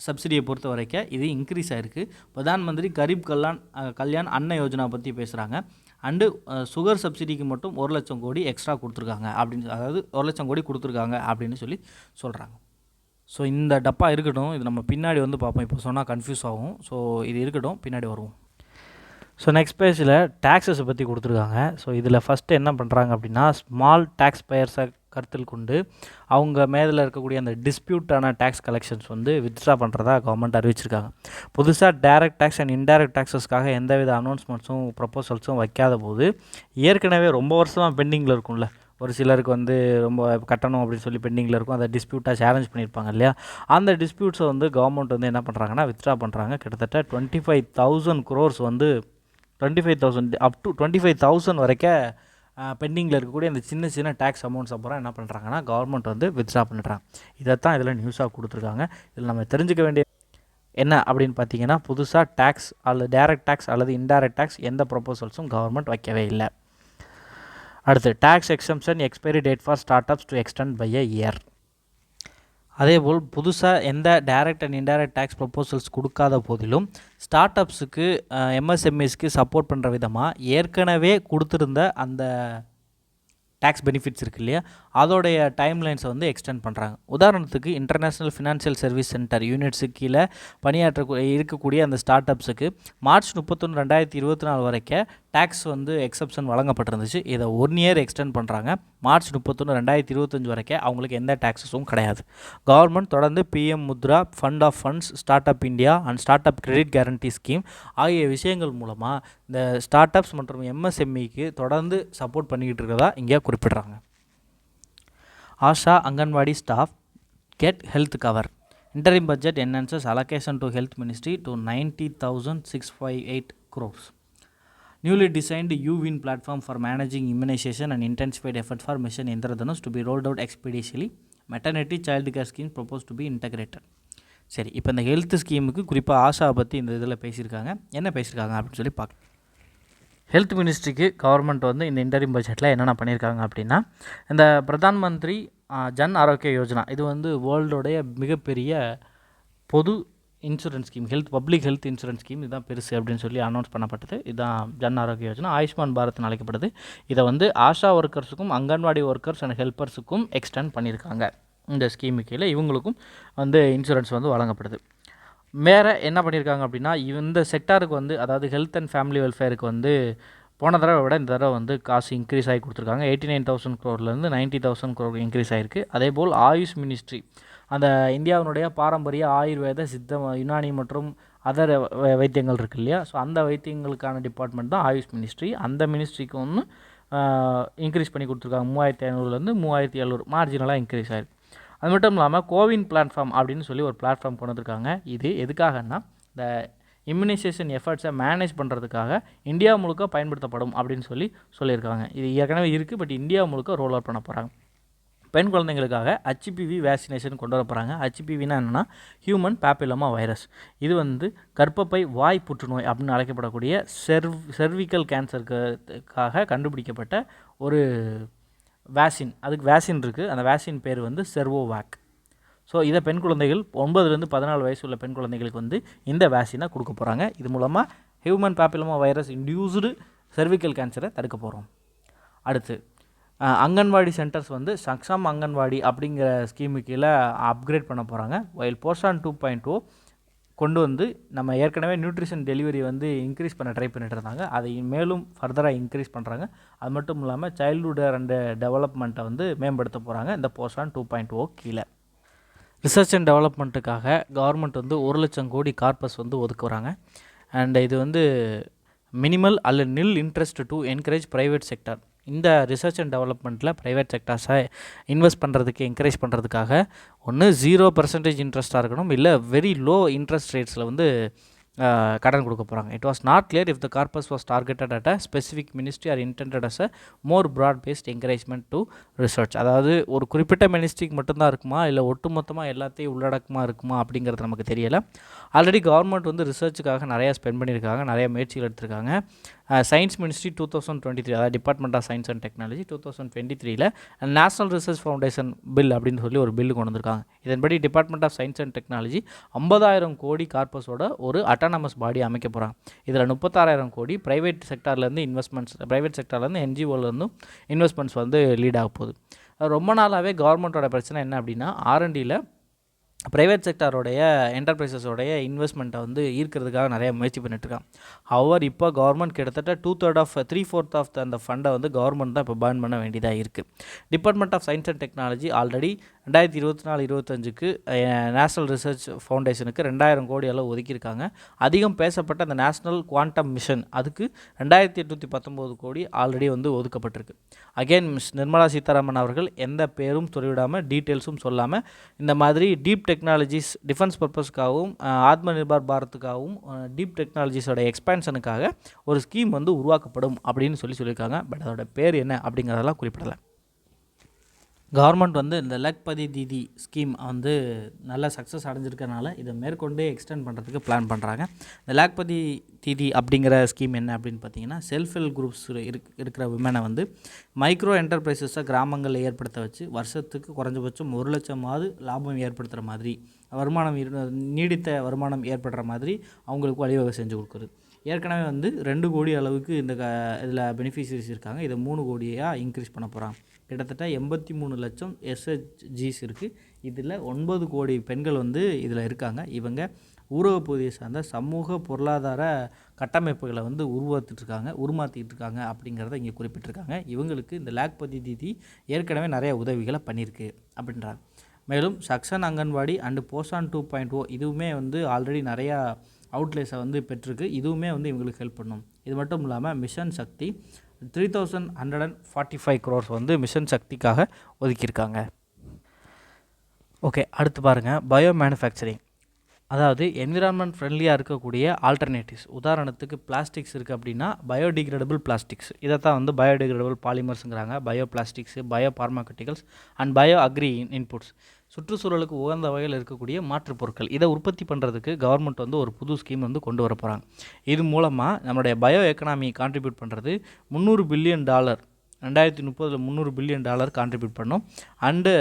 [SPEAKER 1] சப்சிடியை பொறுத்த வரைக்கும் இது இன்க்ரீஸ் ஆகிருக்கு. பிரதான் மந்திரி கரீப் கல்யாண் அன்ன யோஜனா பற்றி பேசுகிறாங்க. அண்டு சுகர் சப்சிடிக்கு மட்டும் 1,00,000 கோடி எக்ஸ்ட்ரா கொடுத்துருக்காங்க அப்படின்னு, அதாவது 1,00,000 கோடி கொடுத்துருக்காங்க அப்படின்னு சொல்கிறாங்க. ஸோ இந்த டப்பா இருக்கட்டும், இது நம்ம பின்னாடி வந்து பார்ப்போம். இப்போ சொன்னால் கன்ஃபியூஸ் ஆகும். ஸோ இது இருக்கட்டும், பின்னாடி வருவோம். ஸோ நெக்ஸ்ட் பேஜில் டேக்ஸஸை பற்றி கொடுத்துருக்காங்க. ஸோ இதில் ஃபஸ்ட்டு என்ன பண்ணுறாங்க அப்படின்னா, ஸ்மால் டேக்ஸ் பேயர்ஸை கருத்தில் கொண்டு அவங்க மேலே இருக்கக்கூடிய அந்த டிஸ்பியூட்டான டேக்ஸ் கலெக்ஷன்ஸ் வந்து வித்ட்ரா பண்ணுறதா கவர்மெண்ட் அறிவிச்சிருக்காங்க. புதுசாக டைரக்ட் டேக்ஸ் அண்ட் இன்டைரக்ட் டேக்ஸஸ்க்காக எந்தவித அனௌன்ஸ்மெண்ட்ஸும் ப்ரப்போசல்ஸும் வைக்காத போது, ஏற்கனவே ரொம்ப வருஷமாக பெண்டிங்கில் இருக்கும்ல, ஒரு சிலருக்கு வந்து ரொம்ப கட்டணும் அப்படின்னு சொல்லி பெண்டிங்கில் இருக்கும், அதை டிஸ்பியூட்டாக சேலஞ்ச் பண்ணியிருப்பாங்க இல்லையா, அந்த டிஸ்பியூட்ஸை வந்து கவர்மெண்ட் வந்து என்ன பண்ணுறாங்கன்னா வித்ட்ரா பண்ணுறாங்க. கிட்டத்தட்ட 25,000 crores வந்து 25,000 அப் டு 25,000 வரைக்கும் பெண்டிங்கில் இருக்கக்கூடிய அந்த சின்ன சின்ன டேக்ஸ் அமௌண்ட்ஸ் அப்புறம் என்ன பண்ணுறாங்கன்னா கவர்மெண்ட் வந்து வித்ட்ரா பண்ணுறாங்க. இதைத்தான் இதில் நியூஸாக கொடுத்துருக்காங்க. இதில் நம்ம தெரிஞ்சுக்க வேண்டிய என்ன அப்படின்னு பார்த்தீங்கன்னா, புதுசாக டேக்ஸ் அல்லது டைரக்ட் டேக்ஸ் அல்லது இன்டைரக்ட் டேக்ஸ் எந்த ப்ரொபோசல்ஸும் கவர்மெண்ட் வைக்கவே இல்லை. அடுத்து tax exemption expiry date for startups to extend by a year. அதேபோல் புதுசாக எந்த direct and indirect tax proposals கொடுக்காத போதிலும் ஸ்டார்ட் அப்ஸுக்கு எம்எஸ்எம்இஸ்க்கு சப்போர்ட் பண்ணுற விதமாக ஏற்கனவே கொடுத்துருந்த அந்த டேக்ஸ் பெனிஃபிட்ஸ் இருக்குது இல்லையா, அதோடைய டைம்லைன்ஸை வந்து எக்ஸ்டெண்ட் பண்ணுறாங்க. உதாரணத்துக்கு இன்டர்நேஷ்னல் ஃபினான்ஷியல் சர்வீஸ் சென்டர் யூனிட்ஸுக்கு கீழே இருக்கக்கூடிய அந்த ஸ்டார்ட் அப்ஸுக்கு மார்ச் 31, 2024 வரைக்கும் டேக்ஸ் வந்து எக்ஸப்ஷன் வழங்கப்பட்டிருந்துச்சு. இதை 1 year எக்ஸ்டெண்ட் பண்ணுறாங்க. மார்ச் 31, 2025 வரைக்கும் அவங்களுக்கு எந்த டேக்ஸஸும் கிடையாது. கவர்மெண்ட் தொடர்ந்து PM Mudra, fund of funds, startup India and startup credit guarantee scheme ஆகிய விஷயங்கள் மூலமாக இந்த ஸ்டார்ட் அப்ஸ் மற்றும் எம்எஸ்எம்இக்கு தொடர்ந்து சப்போர்ட் பண்ணிக்கிட்டு இருக்கிறதா இங்கே குறிப்பிட்றாங்க. ASHA anganwadi staff get health cover. Interim budget enhances allocation to health ministry to 90,658 crores. Newly designed U-Win platform for managing immunization and intensified efforts for Mission Indradhanush to be rolled out expeditiously. Maternity child care scheme proposed to be integrated. சரி, இப்போ இந்த health ஸ்கீமுக்கு குறிப்பாக ஆஷா பற்றி இந்த இதில் பேசியிருக்காங்க. என்ன பேசியிருக்காங்க அப்படின்னு சொல்லி பார்க்கலாம். ஹெல்த் மினிஸ்ட்ரிக்கு கவர்மெண்ட் வந்து இந்த இன்டரிம் பட்ஜெட்டில் என்னென்ன பண்ணியிருக்காங்க அப்படின்னா, இந்த பிரதான் மந்திரி ஜன் ஆரோக்கிய யோஜனா, இது வந்து வேர்ல்டோடைய மிகப்பெரிய பொது insurance scheme, public health insurance scheme, இதுதான் பெருசு அப்படின்னு சொல்லி அனௌன்ஸ் பண்ணப்பட்டது. இதுதான் ஜன் ஆரோக்கிய யோஜனா. ஆயுஷ்மான் பாரத்னு அழைக்கப்படுது. இதை வந்து ஆஷா ஒர்க்கர்ஸுக்கும் அங்கன்வாடி ஒர்க்கர்ஸ் அண்ட் ஹெல்ப்பர்ஸுக்கும் எக்ஸ்டெண்ட் பண்ணியிருக்காங்க. இந்த ஸ்கீமு கீழே இவங்களுக்கும் வந்து இன்சூரன்ஸ் வந்து வழங்கப்படுது. வேறு என்ன பண்ணியிருக்காங்க அப்படின்னா, இந்த செக்டாருக்கு வந்து, அதாவது ஹெல்த் அண்ட் ஃபேமிலி வெல்ஃபேருக்கு வந்து போன தடவை விட இந்த தடவை வந்து காசு இன்க்ரீஸ் ஆகி கொடுத்துருக்காங்க. 89,000 crore 90,000 crore இன்க்ரீஸ் ஆகிருக்கு. அதேபோல் ஆயுஷ் மினிஸ்ட்ரி, அந்த இந்தியாவினுடைய பாரம்பரிய ஆயுர்வேத, சித்த, யுனானி மற்றும் அதர் வைத்தியங்கள் இருக்குது இல்லையா, ஸோ அந்த வைத்தியங்களுக்கான டிபார்ட்மெண்ட் தான் ஆயுஷ் மினிஸ்ட்ரி. அந்த மினிஸ்ட்ரிக்கு ஒன்று இன்க்ரீஸ் பண்ணி கொடுத்துருக்காங்க. 3,500 3,700 மார்ஜினலாக இன்க்ரீஸ் ஆகிருக்கு. அது மட்டும் இல்லாமல் கோவின் பிளாட்ஃபார்ம் அப்படின்னு சொல்லி ஒரு பிளாட்ஃபார்ம் கொண்டு வந்திருக்காங்க. இது எதுக்காகன்னா, இந்த இம்யூனைசேஷன் எஃபர்ட்ஸை மேனேஜ் பண்ணுறதுக்காக இந்தியா முழுக்க பயன்படுத்தப்படும் அப்படின்னு சொல்லியிருக்காங்க. இது ஏற்கனவே இருக்குது, பட் இந்தியா முழுக்க ரோல் அவுட் பண்ண போகிறாங்க. பெண் குழந்தைங்களுக்காக ஹெச்பிவி வேக்சினேஷன் கொண்டு வர போகிறாங்க. ஹெச்பிவினா என்னென்னா ஹியூமன் பேப்பிலோமா வைரஸ். இது வந்து கர்ப்பப்பை வாய் புற்றுநோய் அப்படின்னு அழைக்கப்படக்கூடிய செர்விக்கல் கேன்சருக்காக கண்டுபிடிக்கப்பட்ட ஒரு வேக்சின். அதுக்கு வேக்சின் இருக்குது. அந்த வேக்சின் பேர் வந்து செர்வோவேக். ஸோ இதை பெண் குழந்தைகள் 9லேருந்து 14 வயசு உள்ள பெண் குழந்தைகளுக்கு வந்து இந்த வேக்சினை கொடுக்க போகிறாங்க. இது மூலமாக human papilloma virus induced cervical கேன்சரை தடுக்க போகிறோம். அடுத்து அங்கன்வாடி சென்டர்ஸ் வந்து சக்ஷம் அங்கன்வாடி அப்படிங்கிற ஸ்கீமு கீழே அப்கிரேட் பண்ண போகிறாங்க. வைல் போஸ்டான் 2.0 கொண்டு வந்து நம்ம ஏற்கனவே நியூட்ரிஷன் டெலிவரி வந்து இன்க்ரீஸ் பண்ண ட்ரை பண்ணிட்டு இருந்தாங்க. அதை மேலும் ஃபர்தராக இன்க்ரீஸ் பண்ணுறாங்க. அது மட்டும் இல்லாமல் சைல்டுஹுட் அண்ட் டெவலப்மெண்ட்டை வந்து மேம்படுத்த போகிறாங்க இந்த போஸ்டான் 2.0 கீழே. ரிசர்ச் அண்ட் டெவலப்மெண்ட்டுக்காக கவர்மெண்ட் வந்து 1 லட்சம் கோடி கார்பஸ் வந்து ஒதுக்குறாங்க. அண்ட் இது வந்து மினிமல் அல்லது நில் interest to encourage private sector. இந்த ரிசர்ச் அண்ட் டெவலப்மெண்ட்டில் ப்ரைவேட் செக்டார்ஸை இன்வெஸ்ட் பண்ணுறதுக்கு என்கரேஜ் பண்ணுறதுக்காக ஒன்று 0% இன்ட்ரெஸ்ட்டாக இருக்கணும், இல்லை வெரி லோ இன்ட்ரெஸ்ட் ரேட்ஸில் வந்து கடன் கொடுக்க போகிறாங்க. It was not clear if the corpus was targeted at a specific ministry or intended as a more broad based encouragement to research. அதாவது ஒரு குறிப்பிட்ட மினிஸ்ட்ரிக்கு மட்டும்தான் இருக்குமா, இல்லை ஒட்டுமொத்தமாக எல்லாத்தையும் உள்ளடக்கமாக இருக்குமா அப்படிங்கிறது நமக்கு தெரியலை. ஆல்ரெடி கவர்மெண்ட் வந்து ரிசர்ச்சுக்காக நிறையா ஸ்பெண்ட் பண்ணியிருக்காங்க, நிறைய முயற்சிகள் எடுத்திருக்காங்க. சயின்ஸ் மினிஸ்ட்ரி 2023, அதாவது department of science and technology 2023 national research foundation bill அப்படின்னு சொல்லி ஒரு பில்லு கொண்டு வந்திருக்காங்க. இதன்படி department of science and technology 50,000 crore கார்பஸோட ஒரு அட்டானமஸ் பாடி அமைக்க போகிறாங்க. இதில் 36,000 கோடி ப்ரைவேட் செக்டார்லேருந்து இன்வெஸ்ட்மெண்ட்ஸ், ப்ரைவேட் செக்டார்லேருந்து என்ஜிஓலேருந்தும் இன்வெஸ்ட்மெண்ட்ஸ் வந்து லீட் ஆக போகுது. ரொம்ப நாளாகவே கவர்மெண்ட்டோட பிரச்சனை என்ன அப்படின்னா ஆர்என்டியில் ப்ரைவேட் செக்டாரோடைய என்டர்பிரைசஸோடைய இன்வெஸ்ட்மெண்ட்டை வந்து ஈர்க்கிறதுக்காக நிறைய முயற்சி பண்ணிட்டுருக்காங்க. ஹவர் இப்போ கவர்மெண்ட் கிட்டத்தட்ட 3/4 ஆஃப் அந்த ஃபண்டை வந்து கவர்மெண்ட் தான் இப்போ பர்ன் பண்ண வேண்டியதாக இருக்குது. Department of science and technology already 2024-25க்கு நேஷனல் ரிசர்ச் ஃபவுண்டேஷனுக்கு 2,000 கோடி அளவு ஒதுக்கியிருக்காங்க. அதிகம் பேசப்பட்ட அந்த நேஷ்னல் குவாண்டம் மிஷன் அதுக்கு 2,819 கோடி ஆல்ரெடி வந்து ஒதுக்கப்பட்டிருக்கு. அகெயின் நிர்மலா சீதாராமன் அவர்கள் எந்த பேரும் சொல்லிவிடாமல் டீட்டெயில்ஸும் சொல்லாமல் இந்த மாதிரி deep technologies defence பர்பஸ்க்காகவும் Atma Nirbhar பாரத்துக்காகவும் deep டெக்னாலஜிஸோட எக்ஸ்பேன்ஷனுக்காக ஒரு ஸ்கீம் வந்து உருவாக்கப்படும் அப்படின்னு சொல்லியிருக்காங்க. பட் அதோட பேர் என்ன அப்படிங்கிறதெல்லாம் குறிப்பிடலை. கவர்மெண்ட் வந்து இந்த லக்பதி தீதி ஸ்கீம் வந்து நல்ல சக்ஸஸ் அடைஞ்சிருக்கனால இதை மேற்கொண்டு எக்ஸ்டெண்ட் பண்ணுறதுக்கு பிளான் பண்ணுறாங்க. இந்த லக்பதி தீதி அப்படிங்கிற ஸ்கீம் என்ன அப்படின்னு பார்த்தீங்கன்னா செல்ஃப் ஹெல்ப் குரூப்ஸ் இருக்கிற விமனை வந்து மைக்ரோ என்டர்பிரைசஸை கிராமங்களில் ஏற்படுத்த வச்சு வருஷத்துக்கு குறைஞ்சபட்சம் 1 லட்சமாவது லாபம் ஏற்படுத்துகிற மாதிரி வருமானம் நீடித்த வருமானம் ஏற்படுற மாதிரி அவங்களுக்கு வழிவகை செஞ்சு கொடுக்குறது. ஏற்கனவே வந்து 2 கோடி அளவுக்கு இந்த இதில் பெனிஃபிஷரிஸ் இருக்காங்க. இதை 3 கோடியாக இன்க்ரீஸ் பண்ண போகிறாங்க. கிட்டத்தட்ட 83 லட்சம் எஸ்ஹெச்ஜிஸ் இருக்குது. இதில் 9 கோடி பெண்கள் வந்து இதில் இருக்காங்க. இவங்க ஊரக பகுதியை சார்ந்த சமூக பொருளாதார கட்டமைப்புகளை வந்து உருமாற்றிட்டு இருக்காங்க அப்படிங்கிறத இங்கே குறிப்பிட்டிருக்காங்க. இவங்களுக்கு இந்த லக்பதி தீதி ஏற்கனவே நிறைய உதவிகளை பண்ணியிருக்கு அப்படின்றாங்க. மேலும் சக்ஷன் அங்கன்வாடி அண்டு போஸ்டான் 2.0 இதுவுமே வந்து ஆல்ரெடி நிறையா அவுட்லேஸை வந்து பெற்றிருக்கு. இதுவுமே வந்து இவங்களுக்கு ஹெல்ப் பண்ணும். இது மட்டும் இல்லாமல் மிஷன் சக்தி 3,145 crores வந்து மிஷன் சக்திக்காக ஒதுக்கியிருக்காங்க. ஓகே, அடுத்து பாருங்கள் பயோ மேனுஃபேக்சரிங். அதாவது என்விரான்மெண்ட் ஃப்ரெண்ட்லியாக இருக்கக்கூடிய ஆல்டர்னேட்டிவ்ஸ். உதாரணத்துக்கு பிளாஸ்டிக்ஸ் இருக்குது அப்படின்னா பயோடிகிரேடபிள் பிளாஸ்டிக்ஸ், இதை தான் வந்து பயோடிகிரேடபிள் பாலிமர்ஸுங்கிறாங்க. Bio plastics, bio pharmaceuticals and bio agri inputs. சுற்றுச்சூழலுக்கு உகந்த வகையில் இருக்கக்கூடிய மாற்றுப் பொருட்கள் இதை உற்பத்தி பண்ணுறதுக்கு கவர்மெண்ட் வந்து ஒரு புது ஸ்கீம் வந்து கொண்டு வர போகிறாங்க. இது மூலமாக நம்மளுடைய பயோ எக்கனாமி கான்ட்ரிபியூட் பண்ணுறது $300 பில்லியன் 2030 $300 பில்லியன் கான்ட்ரிபியூட் பண்ணும். அண்டு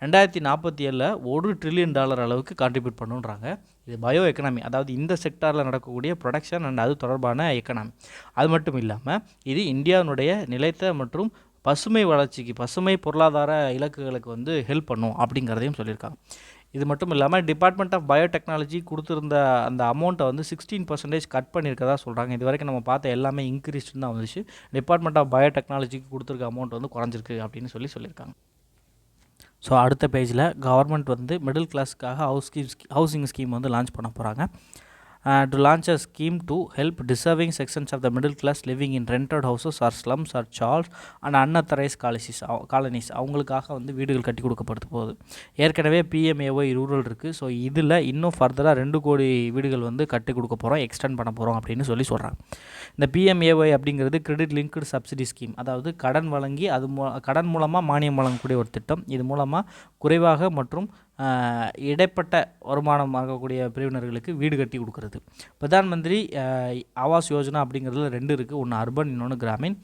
[SPEAKER 1] 2047 $1 trillion அளவுக்கு கான்ட்ரிபியூட் பண்ணுன்றாங்க. இது பயோ எக்கனாமி, அதாவது இந்த செக்டாரில் நடக்கக்கூடிய ப்ரொடக்ஷன் அண்ட் அது தொடர்பான எக்கனாமி. அது மட்டும் இல்லாமல் இது இந்தியாவினுடைய நிலைத்த மற்றும் பசுமை வளர்ச்சிக்கு, பசுமை பொருளாதார இலக்குகளுக்கு வந்து ஹெல்ப் பண்ணும் அப்படிங்கிறதையும் சொல்லியிருக்காங்க. இது மட்டும் இல்லாமல் டிபார்ட்மெண்ட் ஆஃப் பயோடெக்னாலஜி கொடுத்துருந்த அந்த அமௌண்ட்டை வந்து 16% கட் பண்ணியிருக்கதா சொல்கிறாங்க. இது வரைக்கும் நம்ம பார்த்த எல்லாமே இன்க்ரீஸ்டு தான் வந்துச்சு. டிபார்ட்மெண்ட் ஆஃப் பயோடெக்னாலஜிக்கு கொடுத்துருக்க அமௌண்ட் வந்து குறைஞ்சிருக்கு அப்படின்னு சொல்லியிருக்காங்க. ஸோ அடுத்த பேஜில் கவர்மெண்ட் வந்து மிடில் கிளாஸுக்காக ஹவுசிங் ஸ்கீம் வந்து லான்ச் பண்ண போகிறாங்க. to launch a scheme to help deserving sections of the middle class living in rented houses or slums or chaos and unauthorized colonies அவங்களுக்காக வந்து வீடுகள் கட்டி கொடுக்கப்படுது போகுது. ஏற்கனவே பிஎம்ஏஒய் ரூரல் இருக்குது. ஸோ இதில் இன்னும் ஃபர்தராக 2 கோடி வீடுகள் வந்து கட்டி கொடுக்க போகிறோம், எக்ஸ்டெண்ட் பண்ண போகிறோம் அப்படின்னு சொல்கிறாங்க. இந்த பிஎம்ஏஒய் அப்படிங்கிறது கிரெடிட் லிங்க்டு சப்சிடி ஸ்கீம், அதாவது கடன் வழங்கி கடன் மூலமாக மானியம் வழங்கக்கூடிய ஒரு திட்டம். இது மூலமாக குறைவாக மற்றும் இடைப்பட்ட வருமானம் ஆகக்கூடிய பிரிவினர்களுக்கு வீடு கட்டி கொடுக்கறது. பிரதான் மந்திரி ஆவாஸ் யோஜனா அப்படிங்கிறதுல 2 இருக்குது. ஒன்று அர்பன், இன்னொன்று கிராமின்.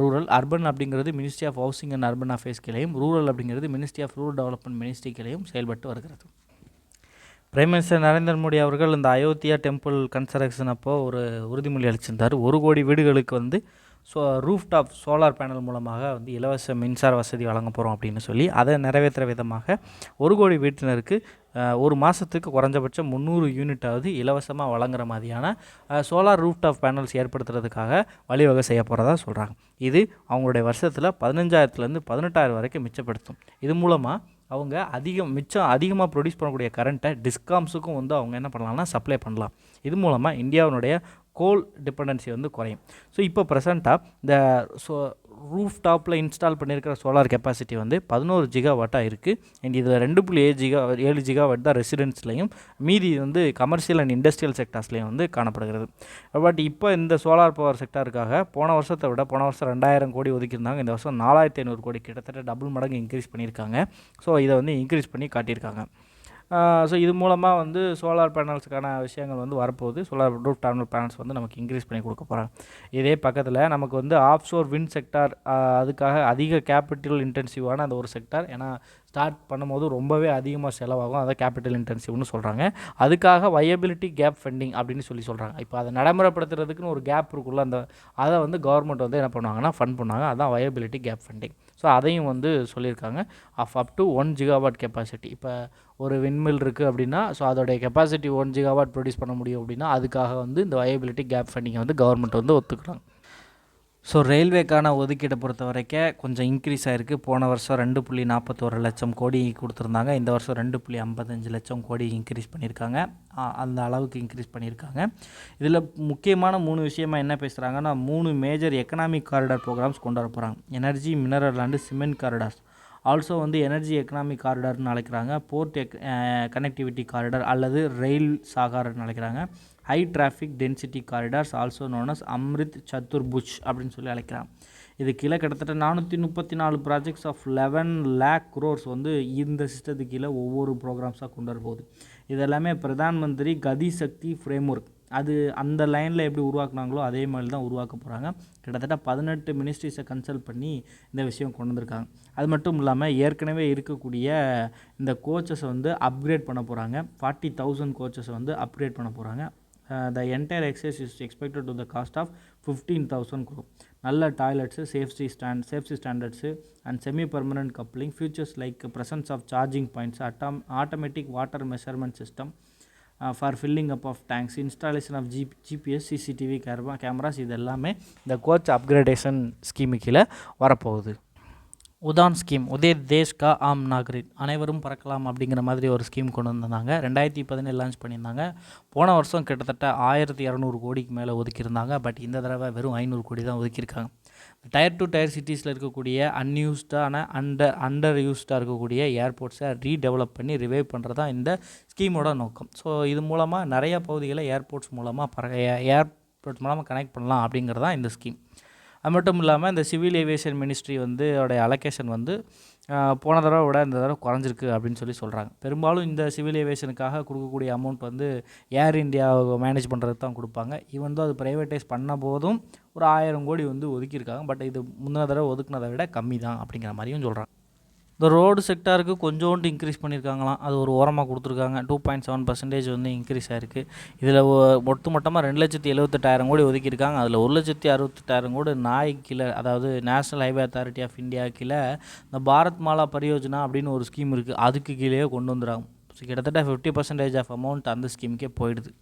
[SPEAKER 1] ரூரல் அர்பன் அப்படிங்கிறது ministry of housing and urban affairs கிளையும், ரூரல் அப்படிங்கிறது ministry of rural development ministry கிளையும் செயல்பட்டு வருகிறது. பிரைம் மினிஸ்டர் நரேந்திர மோடி அவர்கள் இந்த அயோத்தியா டெம்பிள் கன்ஸ்ட்ரக்ஷன் அப்போது ஒரு உறுதிமொழி அளிச்சிருந்தார். 1 கோடி வீடுகளுக்கு வந்து ரூஃப்டாப் சோலார் பேனல் மூலமாக வந்து இலவச மின்சார வசதி வழங்க போகிறோம் அப்படின்னு சொல்லி அதை நிறைவேற்றுற விதமாக 1 கோடி வீட்டினருக்கு ஒரு மாதத்துக்கு குறைஞ்சபட்சம் 300 யூனிட்டாவது இலவசமாக வழங்குற மாதிரியான சோலார் ரூஃப்டாப் பேனல்ஸ் ஏற்படுத்துறதுக்காக வழிவகை செய்ய போகிறதா சொல்கிறாங்க. இது அவங்களுடைய வருஷத்தில் 15,000 18,000 வரைக்கும் மிச்சப்படுத்தும். இது மூலமாக அவங்க அதிகமாக ப்ரொடியூஸ் பண்ணக்கூடிய கரண்ட்டை டிஸ்காம்ஸுக்கும் வந்து அவங்க என்ன பண்ணலாம்னா சப்ளை பண்ணலாம். இது மூலமாக இந்தியாவினுடைய கோல் டிபெண்டன்சி வந்து குறையும். ஸோ இப்போ ப்ரெசண்ட்டாக இந்த ரூஃப் டாப்பில் இன்ஸ்டால் பண்ணியிருக்கிற சோலார் கெப்பாசிட்டி வந்து 11 ஜிகாவாட்டாக இருக்குது. அண்ட் இதில் 2.7 ஜிகாவாட் தான் ரெசிடென்ஸ்லையும், மீதி வந்து கமர்ஷியல் அண்ட் இண்டஸ்ட்ரியல் செக்டார்ஸ்லையும் வந்து காணப்படுகிறது. பட் இப்போ இந்த சோலார் பவர் செக்டாருக்காக போன வருஷம் 2000 கோடி ஒதுக்கியிருந்தாங்க. இந்த வருஷம் 4,500 கோடி, கிட்டத்தட்ட டபுள் மடங்கு இன்க்ரீஸ் பண்ணியிருக்காங்க. ஸோ இதை வந்து இன்க்ரீஸ் பண்ணி காட்டியிருக்காங்க. ஸோ இது மூலமாக வந்து சோலார் பேனல்ஸுக்கான விஷயங்கள் வந்து வரப்போகுது. சோலார் ரூஃப் டாப் பேனல்ஸ் வந்து நமக்கு இன்க்ரீஸ் பண்ணி கொடுக்க போகிறாங்க. இதே பக்கத்தில் நமக்கு வந்து ஆஃப்ஷோர் விண்ட் செக்டார், அதுக்காக அதிக கேபிட்டல் இன்டென்சிவான அந்த ஒரு செக்டார். ஏன்னா ஸ்டார்ட் பண்ணும்போது ரொம்பவே அதிகமாக செலவாகும், அதை கேபிட்டல் இன்டென்சிவ்னு சொல்கிறாங்க. அதுக்காக வயபிலிட்டி கேப் ஃபண்டிங் அப்படின்னு சொல்கிறாங்க. இப்போ அதை நடைமுறைப்படுத்துறதுக்குன்னு ஒரு கேப் இருக்குள்ள, அதை வந்து கவர்மெண்ட் வந்து என்ன பண்ணுவாங்கன்னா ஃபண்ட் பண்ணுவாங்க. அதுதான் வயபிலிட்டி கேப் ஃபண்டிங். ஸோ அதையும் வந்து சொல்லியிருக்காங்க. Up to 1 gigawatt capacity. இப்போ ஒரு விண்மில் இருக்குது அப்படின்னா, ஸோ அதோடைய கெப்பாசிட்டி 1 ஜிகாவாட் ப்ரொடியூஸ் பண்ண முடியும் அப்படின்னா, அதுக்காக வந்து இந்த வயபிலிட்டி கேப் ஃபண்டிங்கை வந்து கவர்மெண்ட் வந்து ஒத்துக்கிறாங்க. ஸோ ரயில்வேக்கான ஒதுக்கீடை பொறுத்த வரைக்கும் கொஞ்சம் இன்க்ரீஸ் ஆகிருக்கு. போன வருஷம் 2.41 லட்சம் கோடி கொடுத்துருந்தாங்க. இந்த வருஷம் 2.55 லட்சம் கோடி இன்க்ரீஸ் பண்ணியிருக்காங்க. அந்த அளவுக்கு இன்க்ரீஸ் பண்ணியிருக்காங்க. இதில் முக்கியமான 3 விஷயமாக என்ன பேசுகிறாங்கன்னா, 3 மேஜர் எக்கனாமிக் காரிடார் ப்ரோக்ராம்ஸ் கொண்டு வர போகிறாங்க. Energy, mineral and cement corridors. Also வந்து எனர்ஜி எக்கனாமிக் காரிடார்னு அழைக்கிறாங்க. போர்ட் கனெக்டிவிட்டி காரிடார் அல்லது ரயில் சாகார்னு அழைக்கிறாங்க. High traffic density corridors also known as Amrit Chaturbhuj அப்படின்னு சொல்லி அழைக்கிறாங்க. இது கீழே கிட்டத்தட்ட 434 ப்ராஜெக்ட்ஸ் ஆஃப் 11 lakh crores வந்து இந்த சிஸ்டத்துக்கு கீழே ஒவ்வொரு ப்ரோக்ராம்ஸாக கொண்டு வரப்போகுது. இதெல்லாமே பிரதான் மந்திரி கதி சக்தி ஃப்ரேம் ஒர்க், அது அந்த லைனில் எப்படி உருவாக்குனாங்களோ அதே மாதிரி தான் உருவாக்க போகிறாங்க. கிட்டத்தட்ட 18 மினிஸ்ட்ரிஸை கன்சல்ட் பண்ணி இந்த விஷயம் கொண்டு வந்திருக்காங்க. அது மட்டும் இல்லாமல் ஏற்கனவே இருக்கக்கூடிய இந்த கோச்சஸை வந்து அப்கிரேட் பண்ண போகிறாங்க. 40,000 கோச்சஸை வந்து அப்கிரேட் பண்ண போகிறாங்க. The entire exercise is expected to the cost of 15,000 crore. நல்ல toilets, safety standards and semi permanent coupling, features like presence of charging points, automatic water measurement system for filling up of tanks, installation of GPS, CCTV cameras, இது எல்லாமே இந்த coach upgradation scheme கீழே வரப்போகுது. Udaan scheme, உதே Desh கா ஆம் நாகரிக், அனைவரும் பறக்கலாம் அப்படிங்கிற மாதிரி ஒரு ஸ்கீம் கொண்டு வந்திருந்தாங்க. 2017 லான்ச் பண்ணியிருந்தாங்க. போன வருஷம் கிட்டத்தட்ட 1,200 கோடிக்கு மேலே ஒதுக்கியிருந்தாங்க. பட் இந்த தடவை வெறும் 500 கோடி தான் ஒதுக்கியிருக்காங்க. டயர் 2 டயர் சிட்டிஸில் இருக்கக்கூடிய அன்யூஸ்டான அண்டர் யூஸ்டாக இருக்கக்கூடிய ஏர்போர்ட்ஸை ரீடெவலப் பண்ணி ரிவைவ் பண்ணுறது தான் இந்த ஸ்கீமோட நோக்கம். ஸோ இது மூலமாக நிறைய பகுதிகளை ஏர்போர்ட்ஸ் மூலமாக கனெக்ட் பண்ணலாம் அப்படிங்கிறது தான் இந்த ஸ்கீம். அது மட்டும் இல்லாமல் இந்த சிவில் ஏவியேஷன் மினிஸ்ட்ரி வந்து அதோடைய அலோகேஷன் வந்து போன தடவை விட இந்த தடவை குறைஞ்சிருக்கு அப்படின்னு சொல்கிறாங்க. பெரும்பாலும் இந்த சிவில் ஏவியேஷனுக்காக கொடுக்கக்கூடிய அமௌண்ட் வந்து ஏர் இந்தியாவை மேனேஜ் பண்ணுறது தான் கொடுப்பாங்க. ஈவன் தான் அது ப்ரைவேட்டைஸ் பண்ண போதும் ஒரு 1000 கோடி வந்து ஒதுக்கியிருக்காங்க. பட் இது முந்தின தடவை ஒதுக்குனதை விட கம்மி தான் அப்படிங்கிற மாதிரியும் சொல்கிறாங்க. இந்த ரோடு செக்டாருக்கு கொஞ்சோண்டு இன்க்ரீஸ் பண்ணியிருக்காங்களாம். அது ஒரு ஓரமாக கொடுத்துருக்காங்க. 2.7% வந்து இன்க்ரீஸ் ஆகிருக்கு. இதில் மொத்தமாக 2,78,000 கோடி ஒதுக்கியிருக்காங்க. அதில் 1,68,000 கோடி நாய் கீழே, அதாவது national highway authority of India கீழே இந்த பாரத் மாலா பரியோஜனா அப்படின்னு ஒரு ஸ்கீம் இருக்குது. அதுக்கு கீழே கொண்டு வந்துடுறாங்க. கிட்டத்தட்ட 50% ஆஃப் அமௌண்ட் அந்த ஸ்கீமுக்கே போயிடுது.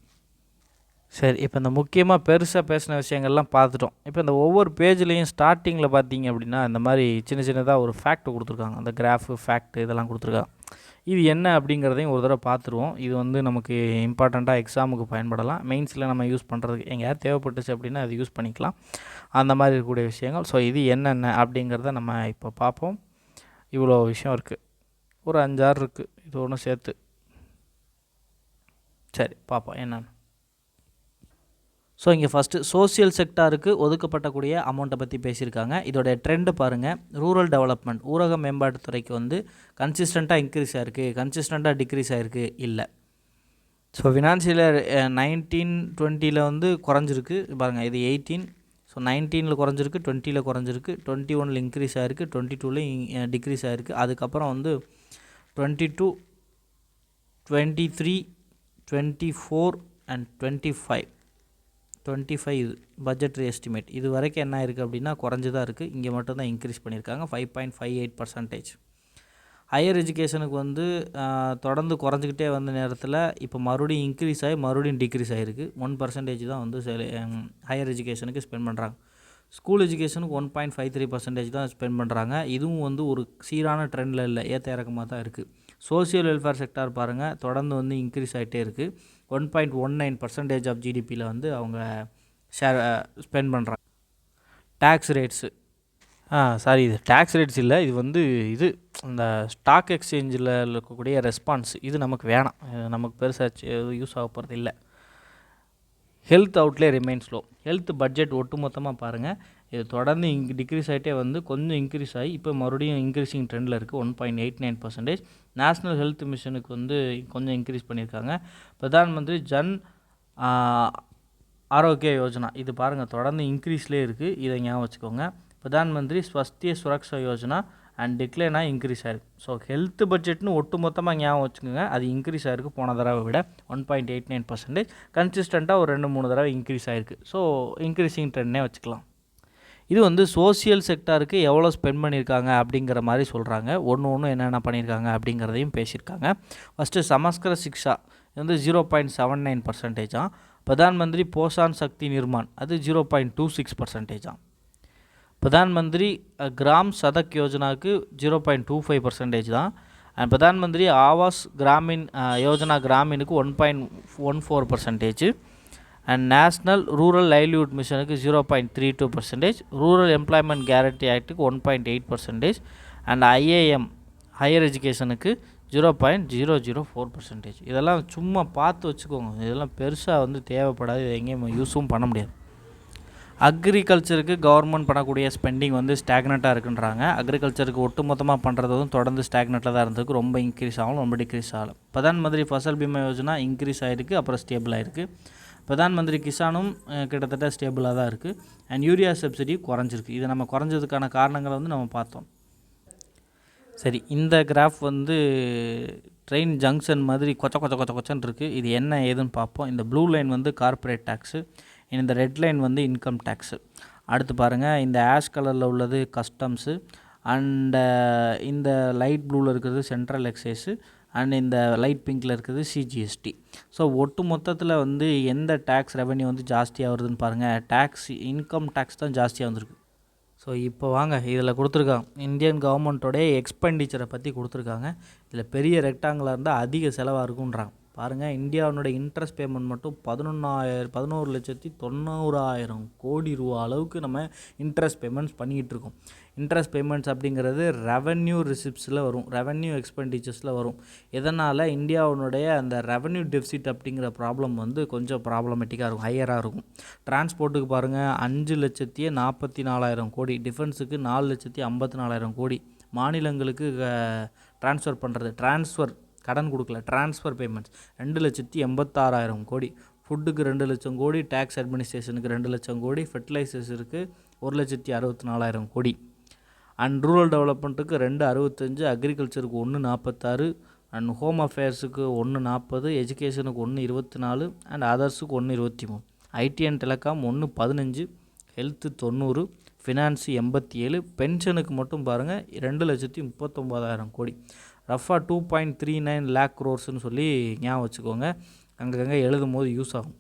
[SPEAKER 1] சரி, இப்போ இந்த முக்கியமாக பெருசாக பேசின விஷயங்கள்லாம் பார்த்துட்டோம். இப்போ இந்த ஒவ்வொரு பேஜ்லேயும் ஸ்டார்டிங்கில் பார்த்தீங்க அப்படின்னா இந்த மாதிரி சின்னதாக ஒரு ஃபேக்ட் கொடுத்துருக்காங்க. அந்த கிராஃபு, ஃபேக்ட் இதெல்லாம் கொடுத்துருக்காங்க. இது என்ன அப்படிங்கிறதையும் ஒரு தடவை பார்த்துருவோம். இது வந்து நமக்கு இம்பார்ட்டண்ட்டாக எக்ஸாமுக்கு பயன்படலாம். மெயின்ஸில் நம்ம யூஸ் பண்ணுறதுக்கு எங்கேயாவது தேவைப்பட்டுச்சு அப்படின்னா அது யூஸ் பண்ணிக்கலாம். அந்த மாதிரி இருக்கக்கூடிய விஷயங்கள். ஸோ இது என்னென்ன அப்படிங்கிறத நம்ம இப்போ பார்ப்போம். இவ்வளோ விஷயம் இருக்குது, ஒரு 5, 6 இருக்குது, இது ஒன்றும் சேர்த்து. சரி பார்ப்போம் என்னென்னு. ஸோ இங்கே ஃபஸ்ட்டு சோசியல் செக்டாருக்கு ஒதுக்கப்பட்டக்கூடிய அமௌண்ட்டை பற்றி பேசியிருக்காங்க. இதோடைய ட்ரெண்டு பாருங்கள். ரூரல் டெவலப்மெண்ட், ஊரக மேம்பாட்டுத்துறைக்கு வந்து கன்சிஸ்டண்ட்டாக இன்க்ரீஸ் ஆகிருக்கு, கன்சிஸ்டண்ட்டாக டிக்ரீஸ் ஆகிருக்கு இல்லை. ஸோ ஃபினான்ஷியல் 19-20 வந்து குறைஞ்சிருக்கு பாருங்கள். இது 18. ஸோ 19 குறைஞ்சிருக்கு, 20 குறைஞ்சிருக்கு, 21 இன்க்ரீஸ் ஆகிருக்கு, 22 டிக்ரீஸ் ஆகிருக்கு. அதுக்கப்புறம் வந்து 22, 23, 24 அண்ட் 25 இது பட்ஜெட்ரி எஸ்டிமேட் இது வரைக்கும் என்ன இருக்குது அப்படின்னா குறைஞ்சி தான் இருக்குது. இங்கே மட்டும்தான் இன்க்ரீஸ் பண்ணியிருக்காங்க 5.58%. ஹையர் எஜுகேஷனுக்கு வந்து தொடர்ந்து குறைஞ்சிக்கிட்டே வந்த நேரத்தில் இப்போ மறுபடியும் இன்க்ரீஸ் ஆகி மறுபடியும் டிக்ரீஸ் ஆகிருக்கு. 1% தான் வந்து ஹையர் எஜுகேஷனுக்கு ஸ்பெண்ட் பண்ணுறாங்க. ஸ்கூல் எஜுகேஷனுக்கு 1.53% தான் ஸ்பெண்ட் பண்ணுறாங்க. இதுவும் வந்து ஒரு சீரான ட்ரெண்டில் இல்லை, ஏற்ற இறக்கமாக தான் இருக்குது. சோசியல் வெல்ஃபேர் செக்டார் பாருங்கள், தொடர்ந்து வந்து இன்க்ரீஸ் ஆகிட்டே இருக்குது. 1.19% ஆஃப் ஜிடிபியில் வந்து அவங்க ஸ்பெண்ட் பண்ணுறாங்க. டேக்ஸ் ரேட்ஸு சாரி, இது டேக்ஸ் ரேட்ஸ் இல்லை, இது வந்து இது இந்த ஸ்டாக் எக்ஸ்சேஞ்சில் இருக்கக்கூடிய ரெஸ்பான்ஸ். இது நமக்கு வேணாம், நமக்கு பெருசாக யூஸ் ஆக போகிறது இல்லை. Health outlay remains low. Health budget ஒட்டு மொத்தமாக பாருங்கள், இது தொடர்ந்து டிக்ரீஸ் ஆகிட்டே வந்து கொஞ்சம் இன்க்ரீஸ் ஆகி இப்போ மறுபடியும் இன்க்ரீஸிங் ட்ரெண்டில் இருக்குது. 1.89%. நேஷ்னல் ஹெல்த் மிஷனுக்கு வந்து கொஞ்சம் இன்க்ரீஸ் பண்ணியிருக்காங்க. பிரதான் மந்திரி ஜன் ஆரோக்கிய யோஜனா இது பாருங்கள் தொடர்ந்து இன்க்ரீஸ்லேயே இருக்குது. இதை ஞாபகம் வச்சுக்கோங்க. பிரதான் மந்திரி ஸ்வஸ்திய சுரக்ஷா யோஜனா அண்ட் டிக்ளைனாக இன்க்ரீஸ் ஆகிருக்கு. ஸோ ஹெல்த் பட்ஜெட்னு ஒட்டு மொத்தமாக ஞாபகம் வச்சுக்கோங்க, அது இன்க்ரீஸ் ஆகிருக்கு போன தடவை விட 1.89%. கன்சிஸ்டண்ட்டாக ஒரு 2-3 தடவை இன்க்ரீஸ் ஆகிருக்கு. ஸோ இன்க்ரீஸிங் ட்ரெண்ட்னே வச்சுக்கலாம். இது வந்து சோசியல் செக்டாருக்கு எவ்வளோ ஸ்பெண்ட் பண்ணியிருக்காங்க அப்படிங்கிற மாதிரி சொல்கிறாங்க. ஒன்று என்னென்ன பண்ணியிருக்காங்க அப்படிங்கிறதையும் பேசியிருக்காங்க. ஃபஸ்ட்டு சமஸ்கிர சிக்ஷா இது வந்து 0.79%. பிரதான் மந்திரி போஷான் சக்தி நிர்மான் அது 0.26%. பிரதான் மந்திரி கிராம் சதக் யோஜனாவுக்கு 0.25% தான். அண்ட் பிரதான் மந்திரி ஆவாஸ் கிராமின் யோஜனா கிராமினுக்கு 1.14%. அண்ட் நேஷ்னல் ரூரல் லைவ்லிஹுட் மிஷனுக்கு 0.32%. ரூரல் எம்ப்ளாய்மெண்ட் கேரண்டி ஆக்டுக்கு 1.8%. அண்ட் ஐஏஎம் ஹையர் எஜுகேஷனுக்கு 0.004%. இதெல்லாம் சும்மா பார்த்து வச்சுக்கோங்க, இதெல்லாம் பெருசாக வந்து தேவைப்படாது, இதை எங்கேயும் யூஸும் பண்ண முடியாது. அக்ரிகல்ச்சருக்கு கவர்மெண்ட் பண்ணக்கூடிய ஸ்பெண்டிங் வந்து ஸ்டாக்னட்டாக இருக்குன்றாங்க. அக்ரிகல்ச்சருக்கு ஒட்டு மொத்தமாக பண்ணுறதும் தொடர்ந்து ஸ்டாக்னட்டாக தான் இருந்திருக்கு, ரொம்ப இன்க்ரீஸ் ஆகலாம், ரொம்ப டிக்ரீஸ் ஆகலாம். பிரதான் மந்திரி ஃபசல் பீமா யோஜனா இன்க்ரீஸ் ஆகிருக்கு, அப்புறம் ஸ்டேபிள் ஆகிருக்கு. பிரதான் மந்திரி கிசானும் கிட்டத்தட்ட ஸ்டேபிளாக தான் இருக்குது. அண்ட் யூரியா சப்சிடி குறைஞ்சிருக்கு. இதை நம்ம குறைஞ்சதுக்கான காரணங்களை வந்து நம்ம பார்த்தோம். சரி, இந்த கிராஃப் வந்து ட்ரெயின் ஜங்ஷன் மாதிரி கொச்சன்னு இருக்குது. இது என்ன ஏதுன்னு பார்ப்போம். இந்த ப்ளூ லைன் வந்து கார்ப்பரேட் டேக்ஸு, இந்த ரெட் லைன் வந்து இன்கம் டேக்ஸு. அடுத்து பாருங்கள், இந்த ஆஷ் கலரில் உள்ளது கஸ்டம்ஸு, அண்டு இந்த லைட் ப்ளூவில் இருக்கிறது சென்ட்ரல் எக்ஸைஸு, அண்ட் இந்த லைட் பிங்க்கில் இருக்கிறது சிஜிஎஸ்டி. ஸோ ஒட்டு மொத்தத்தில் வந்து எந்த டேக்ஸ் ரெவன்யூ வந்து ஜாஸ்தியாக வருதுன்னு பாருங்கள். இன்கம் டேக்ஸ் தான் ஜாஸ்தியாக வந்திருக்கு. ஸோ இப்போ வாங்க, இதில் கொடுத்துருக்காங்க இந்தியன் கவர்மெண்ட்டோடைய எக்ஸ்பெண்டிச்சரை பற்றி கொடுத்துருக்காங்க. இதில் பெரிய ரெக்டாங்கிளாக இருந்தால் அதிக செலவாக இருக்குன்றாங்க. பாருங்கள், இந்தியாவுடைய இன்ட்ரெஸ்ட் பேமெண்ட் மட்டும் 11,90,000 கோடி ரூபா அளவுக்கு நம்ம இன்ட்ரெஸ்ட் பேமெண்ட்ஸ் பண்ணிக்கிட்டு இருக்கோம். இன்ட்ரெஸ்ட் பேமெண்ட்ஸ் அப்படிங்கிறது ரெவன்யூ ரிசிப்ட்ஸில் வரும், ரெவன்யூ எக்ஸ்பெண்டிச்சர்ஸில் வரும். இதனால் இந்தியாவுடைய அந்த ரெவன்யூ டெஃபிசிட் அப்படிங்கிற ப்ராப்ளம் வந்து கொஞ்சம் ப்ராப்ளமேட்டிக்காக இருக்கும், ஹையராக இருக்கும். டிரான்ஸ்போர்ட்டுக்கு பாருங்கள் 5,44,000 கோடி, டிஃபென்ஸுக்கு 4,54,000 கோடி, மாநிலங்களுக்கு ட்ரான்ஸ்ஃபர் பண்ணுறது கடன் கொடுக்கல, ட்ரான்ஸ்ஃபர் பேமெண்ட்ஸ் 2,86,000 கோடி, ஃபுட்டுக்கு 2 லட்சம் கோடி, டேக்ஸ் அட்மினிஸ்ட்ரேஷனுக்கு 2 லட்சம் கோடி, ஃபெர்டிலைசர்ஸுக்கு 1,64,000 கோடி, அண்ட் ரூரல் டெவலப்மெண்ட்டுக்கு 265, அக்ரிகல்ச்சருக்கு 146, அண்ட் ஹோம் அஃபேர்ஸுக்கு 140, எஜுகேஷனுக்கு 124, அண்ட் அதர்ஸுக்கு 123, IT and telecom 115, health 90, finance 87, பென்ஷனுக்கு மட்டும் பாருங்கள் 2,39,000 கோடி. ரஃபாக 2.39 lakh crores சொல்லி ஞாபகம் வச்சுக்கோங்க, அங்கங்கே எழுதும் போது யூஸ் ஆகும்.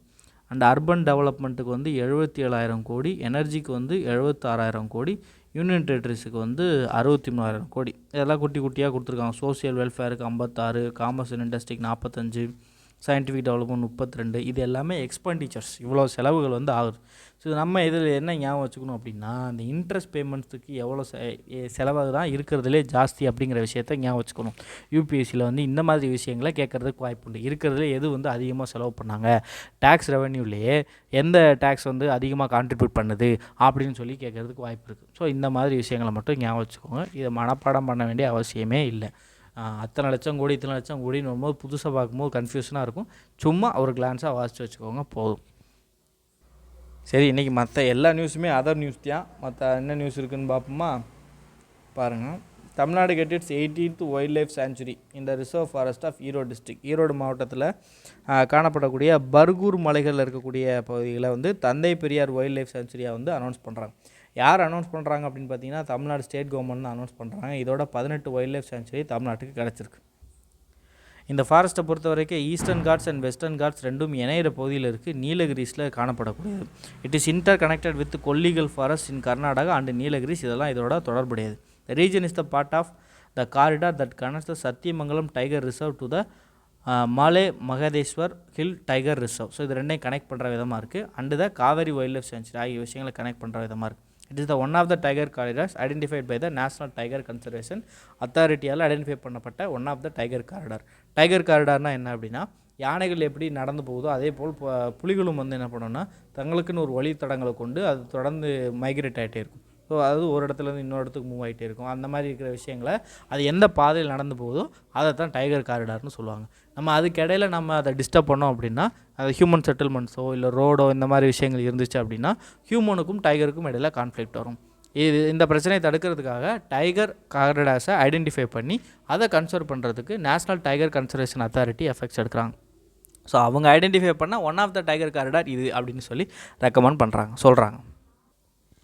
[SPEAKER 1] அண்ட் அர்பன் டெவலப்மெண்ட்டுக்கு வந்து 77,000 கோடி, எனர்ஜிக்கு வந்து 76,000 கோடி, யூனியன் டெரிட்டரிஸுக்கு வந்து 63,000 கோடி. இதெல்லாம் குட்டி குட்டியாக கொடுத்துருக்காங்க. சோசியல் வெல்ஃபேருக்கு 56, காமர்ஸ் அண்ட் இண்டஸ்ட்ரிக்கு 45, சயின்டிஃபிக் டெவலப்மெண்ட் 32. இது எல்லாமே எக்ஸ்பெண்டிச்சர்ஸ், இவ்வளோ செலவுகள் வந்து ஆகுது. ஸோ நம்ம இதில் என்ன ஞாபகம் வச்சுக்கணும் அப்படின்னா, அந்த இன்ட்ரெஸ்ட் பேமெண்ட்ஸுக்கு எவ்வளோ செலவாக தான் இருக்கிறதுலே ஜாஸ்தி அப்படிங்கிற விஷயத்த ஞாபகம் வச்சுக்கணும். யூபிஎஸ்சியில் வந்து இந்த மாதிரி விஷயங்களை கேட்குறதுக்கு வாய்ப்பு உண்டு. இருக்கிறதுல எது வந்து அதிகமாக செலவு பண்ணாங்க, டேக்ஸ் ரெவென்யூலேயே எந்த டேக்ஸ் வந்து அதிகமாக கான்ட்ரிபியூட் பண்ணுது அப்படின்னு சொல்லி கேட்குறதுக்கு வாய்ப்பு இருக்குது. ஸோ இந்த மாதிரி விஷயங்களை மட்டும் ஞாபகம் வச்சுக்கோங்க. இதை மனப்பாடம் பண்ண வேண்டிய அவசியமே இல்லை. அத்தனை லட்சம் கோடி இத்தனை லட்சம் கோடின்னு வரும்போது புதுசாக பார்க்கும்போது கன்ஃபியூஷனாக இருக்கும். சும்மா ஒரு கிளான்ஸாக வாசித்து வச்சுக்கோங்க போதும். சரி, இன்றைக்கி மற்ற எல்லா நியூஸுமே அதர் நியூஸ் தான். மற்ற என்ன நியூஸ் இருக்குதுன்னு பார்ப்போமா? பாருங்கள். Tamil Nadu get its 18th wild life sanctuary இந்த reserve forest of Erode district. Erode மாவட்டத்தில் காணப்படக்கூடிய பர்கூர் மலைகளில் இருக்கக்கூடிய பகுதிகளை வந்து தந்தை பெரியார் வைல்ட் லைஃப் சாங்சுரியாக வந்து அனௌன்ஸ் பண்ணுறாங்க. யார் அனௌன்ஸ் பண்ணுறாங்க அப்படின்னு பார்த்தீங்கன்னா, தமிழ்நாடு ஸ்டேட் கவர்மெண்ட் அனௌன்ஸ் பண்ணுறாங்க. இதோட 18 வைல்ட் லைஃப் சாங்சுரி தமிழ்நாட்டுக்கு கிடச்சிருக்கு. இந்த ஃபாரஸ்ட்டை பொறுத்த வரைக்கும் eastern ghats and western ghats ரெண்டும் இணையிற பகுதியில் இருக்குது. நீலகிரிஸில் காணப்படக்கூடியது. It is inter connected with Kollegal forest in Karnataka and Nilgiris. இதெல்லாம் இதோட தொடர்புடையது. The region is the part of the corridor that connects the Sathyamangalam tiger reserve to the Male Mahadeshwar hill tiger reserve. So இது ரெண்டையும் கனெக்ட் பண்ணுற விதமாக இருக்குது. And the Kaveri wild life sanctuary ஆகிய விஷயங்களை கனெக்ட் பண்ணுற விதமாக இருக்குது. It is the one of the tiger corridors identified by the national tiger conservation அத்தாரிட்டியால் ஐடென்டிஃபை பண்ணப்பட்ட one of the tiger corridor. Tiger காரிடார்னால் என்ன அப்படின்னா, யானைகள் எப்படி நடந்து போகுதோ அதே போல் புலிகளும் வந்து என்ன பண்ணோன்னா தங்களுக்குன்னு ஒரு வழித்தடங்களை கொண்டு அது தொடர்ந்து மைக்ரேட் ஆகிட்டே இருக்கும். ஸோ அது ஒரு இடத்துலேருந்து இன்னொரு இடத்துக்கு மூவ் ஆகிட்டே இருக்கும். அந்த மாதிரி இருக்கிற விஷயங்களை அது எந்த பாதையில் நடந்து போகுதோ அதை தான் டைகர் காரிடார்னு சொல்லுவாங்க. நம்ம அதுக்கிடையில் நம்ம அதை டிஸ்டர்ப் பண்ணோம் அப்படின்னா, அது ஹியூமன் செட்டில்மெண்ட்ஸோ இல்லை ரோடோ இந்த மாதிரி விஷயங்கள் இருந்துச்சு அப்படின்னா ஹியூமனுக்கும் டைகருக்கும் இடையில் கான்ஃப்ளிக்ட் வரும். இந்த பிரச்சனையை தடுக்கிறதுக்காக டைகர் காரிடார்ஸை ஐடென்டிஃபை பண்ணி அதை கன்சர்வ் பண்ணுறதுக்கு national tiger conservation authority efforts எடுக்கிறாங்க. ஸோ அவங்க ஐடென்டிஃபை பண்ணால் one of the tiger corridor இது அப்படின்னு சொல்லி ரெக்கமெண்ட் சொல்கிறாங்க.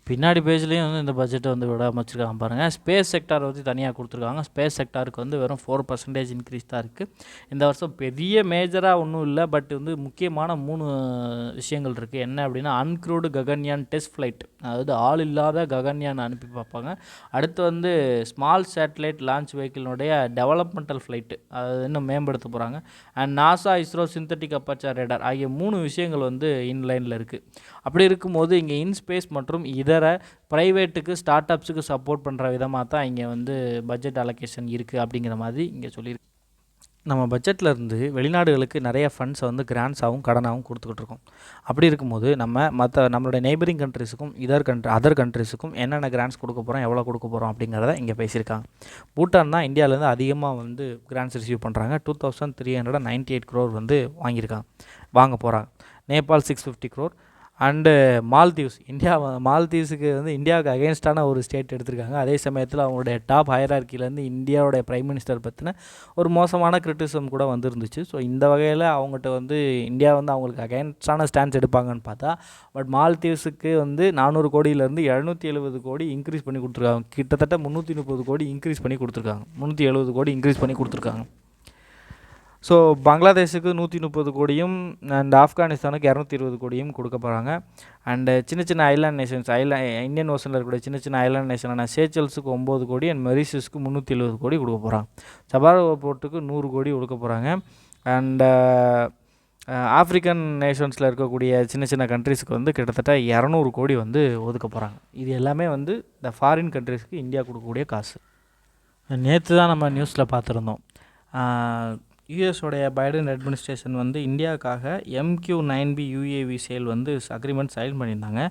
[SPEAKER 1] பின்னாடி பேஜ்லேயும் வந்து இந்த பட்ஜெட்டை வந்து விட அமைச்சிருக்காங்க பாருங்கள். ஸ்பேஸ் செக்டார் வந்து தனியாக கொடுத்துருக்காங்க. ஸ்பேஸ் செக்டாருக்கு வந்து வெறும் 4% இன்க்ரீஸ் தான் இருக்குது. இந்த வருஷம் பெரிய மேஜராக ஒன்றும் இல்லை. பட் வந்து முக்கியமான 3 விஷயங்கள் இருக்குது. என்ன அப்படின்னா, அன்க்ரூடு ககன்யான் டெஸ்ட் ஃப்ளைட், அதாவது ஆள் இல்லாத ககன்யான் அனுப்பி பார்ப்பாங்க. அடுத்து வந்து ஸ்மால் சேட்டலைட் லான்ச் வெஹிக்கிளினுடைய டெவலப்மெண்டல் ஃப்ளைட்டு, அது இன்னும் மேம்படுத்த போகிறாங்க. And NASA ISRO synthetic aperture radar ஆகிய 3 விஷயங்கள் வந்து இன்லைனில் இருக்குது. அப்படி இருக்கும்போது இங்கே இன்ஸ்பேஸ் மற்றும் இதர ப்ரைவேட்டுக்கு ஸ்டார்ட் அப்ஸுக்கு சப்போர்ட் பண்ணுற விதமாக தான் இங்கே வந்து பட்ஜெட் அலோகேஷன் இருக்குது அப்படிங்கிற மாதிரி இங்கே சொல்லியிருக்கு. நம்ம பட்ஜெட்டில் இருந்து வெளிநாடுகளுக்கு நிறைய ஃபண்ட்ஸை வந்து கிராண்ட்ஸாகவும் கடனாகவும் கொடுத்துக்கிட்டு இருக்கோம். அப்படி இருக்கும்போது நம்மளுடைய நெய்பரிங் கண்ட்ரிஸுக்கும் அதர் கண்ட்ரிஸுக்கும் என்னென்ன கிராண்ட்ஸ் கொடுக்க போகிறோம், எவ்வளோ கொடுக்க போகிறோம் அப்படிங்கிறத இங்கே பேசியிருக்காங்க. பூட்டான் தான் இந்தியாவிலேருந்து அதிகமாக வந்து கிராண்ட்ஸ் ரிசீவ் பண்ணுறாங்க. 2398 crore வந்து வாங்க போகிறாங்க. நேபாள் 650 crore. அண்டு மால்தீவ்ஸ், மால்தீவ்ஸுக்கு வந்து இந்தியாவுக்கு அகேன்ஸ்டான ஒரு ஸ்டேட் எடுத்திருக்காங்க. அதே சமயத்தில் அவங்களுடைய டாப் ஹையரார்க்கிலேருந்து இந்தியாவுடைய பிரைம் மினிஸ்டர் பற்றின ஒரு மோசமான கிரிட்டிசிசம் கூட வந்துருந்துச்சு. ஸோ இந்த வகையில் அவங்ககிட்ட வந்து இந்தியா வந்து அவங்களுக்கு அகேன்ஸ்டான ஸ்டாண்ட்ஸ் எடுப்பாங்கன்னு பார்த்தா, பட் மால்தீவ்ஸுக்கு வந்து 400 கோடியிலேருந்து 770 கோடி இன்க்ரீஸ் பண்ணி கொடுத்துருக்காங்க. கிட்டத்தட்ட 330 கோடி இன்க்ரீஸ் பண்ணி கொடுத்துருக்காங்க. 370 கோடி இன்க்ரீஸ் பண்ணி கொடுத்துருக்காங்க. ஸோ பங்களாதேஷுக்கு 130 கோடியும் அண்ட் ஆப்கானிஸ்தானுக்கு 220 கோடியும் கொடுக்க போகிறாங்க. அண்டு சின்ன சின்ன ஐலாண்ட் நேஷன்ஸ், இந்தியன் ஓஷனில் இருக்கக்கூடிய சின்ன சின்ன ஐலாண்ட் நேஷனான சேச்சல்ஸுக்கு 9 கோடி அண்ட் மெரிஷியஸுக்கு 370 கோடி கொடுக்க போகிறாங்க. சபாரோ போர்ட்டுக்கு 100 கோடி கொடுக்க போகிறாங்க. அண்டு ஆஃப்ரிக்கன் நேஷன்ஸில் இருக்கக்கூடிய சின்ன சின்ன கண்ட்ரிஸுக்கு வந்து கிட்டத்தட்ட 200 கோடி வந்து ஒதுக்க போகிறாங்க. இது எல்லாமே வந்து இந்த ஃபாரின் கண்ட்ரிஸ்க்கு இந்தியா கொடுக்கக்கூடிய காசு. நேற்று தான் நம்ம நியூஸில் பார்த்துருந்தோம். யூஎஸோடைய பைடன் அட்மினிஸ்ட்ரேஷன் வந்து இந்தியாவுக்காக MQ-9B UAV சேல் வந்து அக்ரிமெண்ட் சைன் பண்ணியிருந்தாங்க.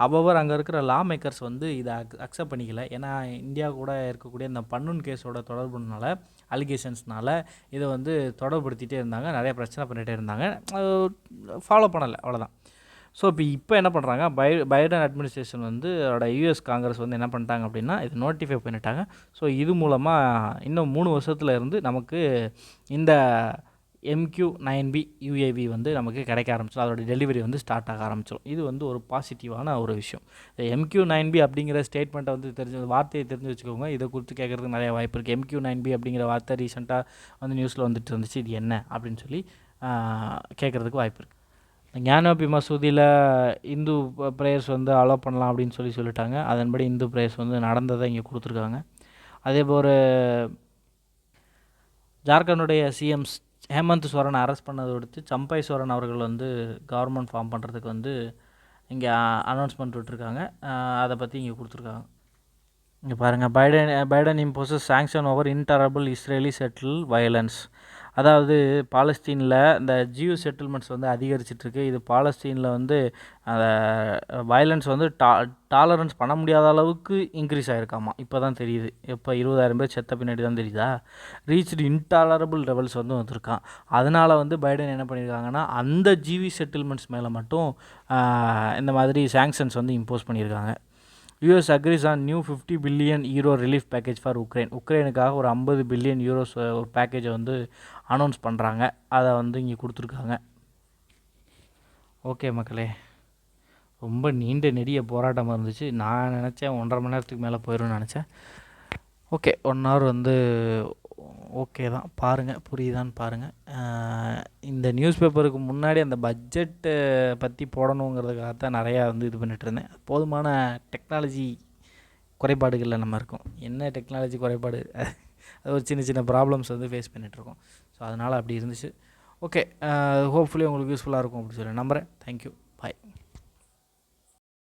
[SPEAKER 1] ஹவவர் அங்கே இருக்கிற லா மேக்கர்ஸ் வந்து இதை அக்செப்ட் பண்ணிக்கல. ஏன்னா இந்தியா கூட இருக்கக்கூடிய இந்த பன்னூன் கேஸோட தொடர்புனால, அலிகேஷன்ஸ்னால இதை வந்து தொடர்புபடுத்திகிட்டே இருந்தாங்க. நிறைய பிரச்சனை பண்ணிகிட்டே இருந்தாங்க. ஃபாலோ பண்ணலை, அவ்வளோதான். ஸோ இப்போ என்ன பண்ணுறாங்க, பைடன் அட்மினிஸ்ட்ரேஷன் வந்து யூஎஸ் காங்கிரஸ் வந்து என்ன பண்ணிட்டாங்க அப்படின்னா, இது நோட்டிஃபை பண்ணிட்டாங்க. ஸோ இது மூலமாக இன்னும் 3 வருஷத்தில் இருந்து நமக்கு இந்த MQ-9B UAV வந்து நமக்கு கிடைக்க ஆரம்பிச்சிடும். அதோட டெலிவரி வந்து ஸ்டார்ட் ஆக ஆரம்பிச்சிடும். இது வந்து ஒரு பாசிட்டிவான ஒரு விஷயம். MQ-9B அப்படிங்கிற ஸ்டேட்மெண்ட்டை வந்து வார்த்தையை தெரிஞ்சு வச்சுக்கோங்க. இதை குறித்து கேட்குறதுக்கு நிறைய வாய்ப்பு இருக்குது. MQ-9B அப்படிங்கிற வார்த்தை ரீசெண்டாக வந்து நியூஸில் வந்துட்டு இருந்துச்சு. இது என்ன அப்படின்னு சொல்லி கேட்குறதுக்கு வாய்ப்பு இருக்குது. ஞானோபி மசூதியில் இந்து ப்ரேயர்ஸ் வந்து அலோவ் பண்ணலாம் அப்படின்னு சொல்லிட்டாங்க. அதன்படி இந்து ப்ரேயர்ஸ் வந்து நடந்ததை இங்கே கொடுத்துருக்காங்க. அதே போல் ஜார்க்கண்டுடைய சிஎம் ஹேமந்த் சோரனை அரெஸ்ட் பண்ணதை அடுத்து சம்பை சோரன் அவர்கள் வந்து கவர்மெண்ட் ஃபார்ம் பண்ணுறதுக்கு வந்து இங்கே அனௌன்ஸ்மெண்ட் விட்டுருக்காங்க. அதை பற்றி இங்கே கொடுத்துருக்காங்க. இங்கே பாருங்கள், பைடன் இம்போசஸ் சாங்ஷன் ஓவர் இன்டரபிள் இஸ்ரேலி செட்டில் வயலன்ஸ். அதாவது பாலஸ்தீனில் இந்த ஜியூ செட்டில்மெண்ட்ஸ் வந்து அதிகரிச்சிட்ருக்கு. இது பாலஸ்தீனில் வந்து அந்த வயலன்ஸ் வந்து டாலரன்ஸ் பண்ண முடியாத அளவுக்கு இன்க்ரீஸ் ஆகிருக்காமா. இப்போ தான் தெரியுது. எப்போ 20,000 பேர் செத்த பின்னாடி தான் தெரியுதா. ரீச்டு இன்டாலரபிள் லெவல்ஸ் வந்து வந்திருக்கான். அதனால் வந்து பைடன் என்ன பண்ணியிருக்காங்கன்னா அந்த ஜிவி செட்டில்மெண்ட்ஸ் மேலே மட்டும் இந்த மாதிரி சாங்ஷன்ஸ் வந்து இம்போஸ் பண்ணியிருக்காங்க. US agrees on new 50 billion euro relief package for உக்ரைனுக்காக ஒரு 50 பில்லியன் யூரோஸ் ஒரு பேக்கேஜை வந்து அனௌன்ஸ் பண்ணுறாங்க. அதை வந்து இங்கே கொடுத்துருக்காங்க. ஓகே மக்களே, ரொம்ப நீண்ட நெடிய போராட்டமாக இருந்துச்சு. நான் நினச்சேன் 1.5 மணி நேரத்துக்கு மேலே போயிடும்னு நினச்சேன். ஓகே, 1 ஹவர் வந்து ஓகே தான். பாருங்கள், புரியுதான்னு பாருங்கள். இந்த நியூஸ் பேப்பருக்கு முன்னாடி அந்த பட்ஜெட்டை பற்றி போடணுங்கிறதுக்காக தான் நிறையா வந்து இது பண்ணிகிட்டு இருந்தேன். போதுமான டெக்னாலஜி குறைபாடுகளில் நம்ம இருக்கோம். என்ன டெக்னாலஜி குறைபாடு, அது ஒரு சின்ன சின்ன ப்ராப்ளம்ஸ் வந்து ஃபேஸ் பண்ணிகிட்ருக்கோம். ஸோ அதனால் அப்படி இருந்துச்சு. ஓகே, ஹோப்ஃபுல்லி உங்களுக்கு யூஸ்ஃபுல்லாக இருக்கும் அப்படின்னு சொல்லி நம்புகிறேன். தேங்க்யூ.